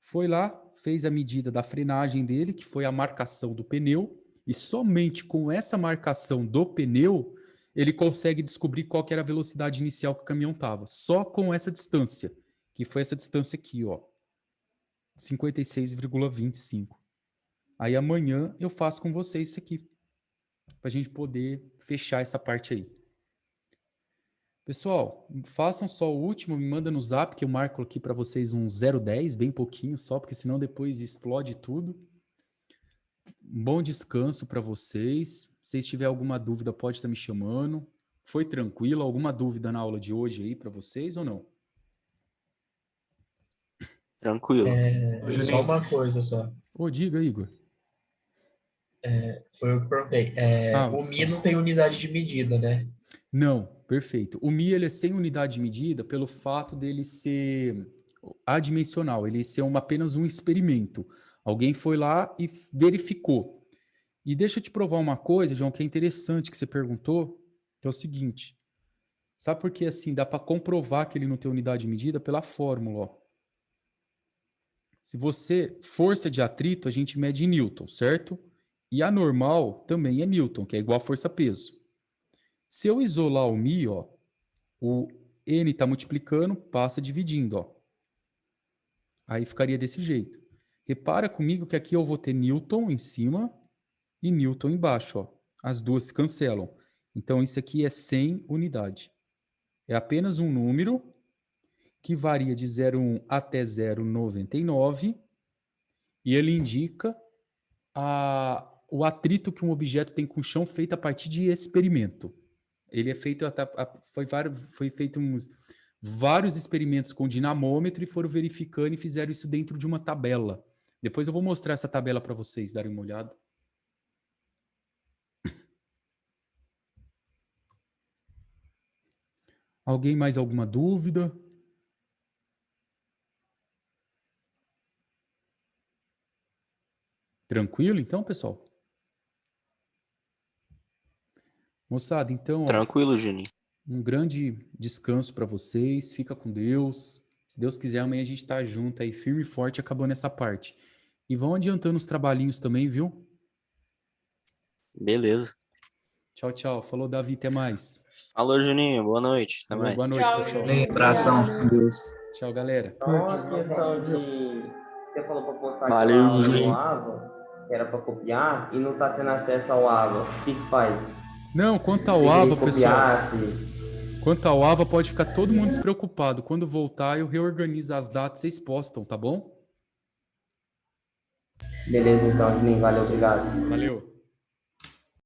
Speaker 1: foi lá, fez a medida da frenagem dele, que foi a marcação do pneu, e somente com essa marcação do pneu, ele consegue descobrir qual que era a velocidade inicial que o caminhão estava. Só com essa distância, que foi essa distância aqui, ó, 56,25. Aí amanhã eu faço com vocês isso aqui, para a gente poder fechar essa parte aí. Pessoal, façam só o último, me manda no Zap, que eu marco aqui para vocês um 010, bem pouquinho só, porque senão depois explode tudo. Um bom descanso para vocês. Se vocês tiverem alguma dúvida, pode estar me chamando. Foi tranquilo? Alguma dúvida na aula de hoje aí para vocês ou não?
Speaker 7: Tranquilo.
Speaker 5: Só uma coisa só.
Speaker 1: Ô, diga, Igor.
Speaker 5: Foi o que eu perguntei. O Mi não tem unidade de medida, né?
Speaker 1: Não, perfeito. O Mi ele é sem unidade de medida pelo fato dele ser adimensional, ele ser apenas um experimento. Alguém foi lá e verificou. E deixa eu te provar uma coisa, João, que é interessante que você perguntou, que é o seguinte. Sabe por que assim dá para comprovar que ele não tem unidade de medida? Pela fórmula, ó. Se você, força de atrito, a gente mede em Newton, certo? E a normal também é Newton, que é igual a força-peso. Se eu isolar o Mi, ó, o N está multiplicando, passa dividindo, ó. Aí ficaria desse jeito. Repara comigo que aqui eu vou ter Newton em cima e Newton embaixo, ó. As duas se cancelam. Então isso aqui é 100 unidade. É apenas um número que varia de 0,1 até 0,99 e ele indica o atrito que um objeto tem com o chão feito a partir de experimento. Ele é feito, foi feito vários experimentos com dinamômetro e foram verificando e fizeram isso dentro de uma tabela. Depois eu vou mostrar essa tabela para vocês darem uma olhada. Alguém mais alguma dúvida? Tranquilo, então, pessoal? Moçada, então, ó,
Speaker 7: Tranquilo, Juninho.
Speaker 1: um grande descanso para vocês. Fica com Deus. Se Deus quiser, amanhã a gente está junto aí, firme e forte, acabando essa parte. E vão adiantando os trabalhinhos também, viu?
Speaker 7: Beleza.
Speaker 1: Tchau, tchau. Falou, Davi. Até mais.
Speaker 7: Falou, Juninho. Boa noite. Até mais.
Speaker 1: Boa noite,
Speaker 8: Tchau,
Speaker 1: pessoal.
Speaker 8: Juninho.
Speaker 3: Abração, com Deus.
Speaker 1: Tchau, galera.
Speaker 4: Só uma questão de... Você falou para postar
Speaker 7: Valeu,
Speaker 4: aquela aula
Speaker 7: Juninho.
Speaker 4: no AVA, que era para copiar, e não tá tendo acesso ao AVA. O que faz?
Speaker 1: Não, quanto ao
Speaker 4: Se
Speaker 1: AVA,
Speaker 4: copiar,
Speaker 1: pessoal,
Speaker 4: se...
Speaker 1: quanto ao AVA, pode ficar todo mundo despreocupado. Quando voltar, eu reorganizo as datas, vocês postam, tá bom?
Speaker 4: Beleza, então, Juninho. Valeu, obrigado.
Speaker 1: Valeu.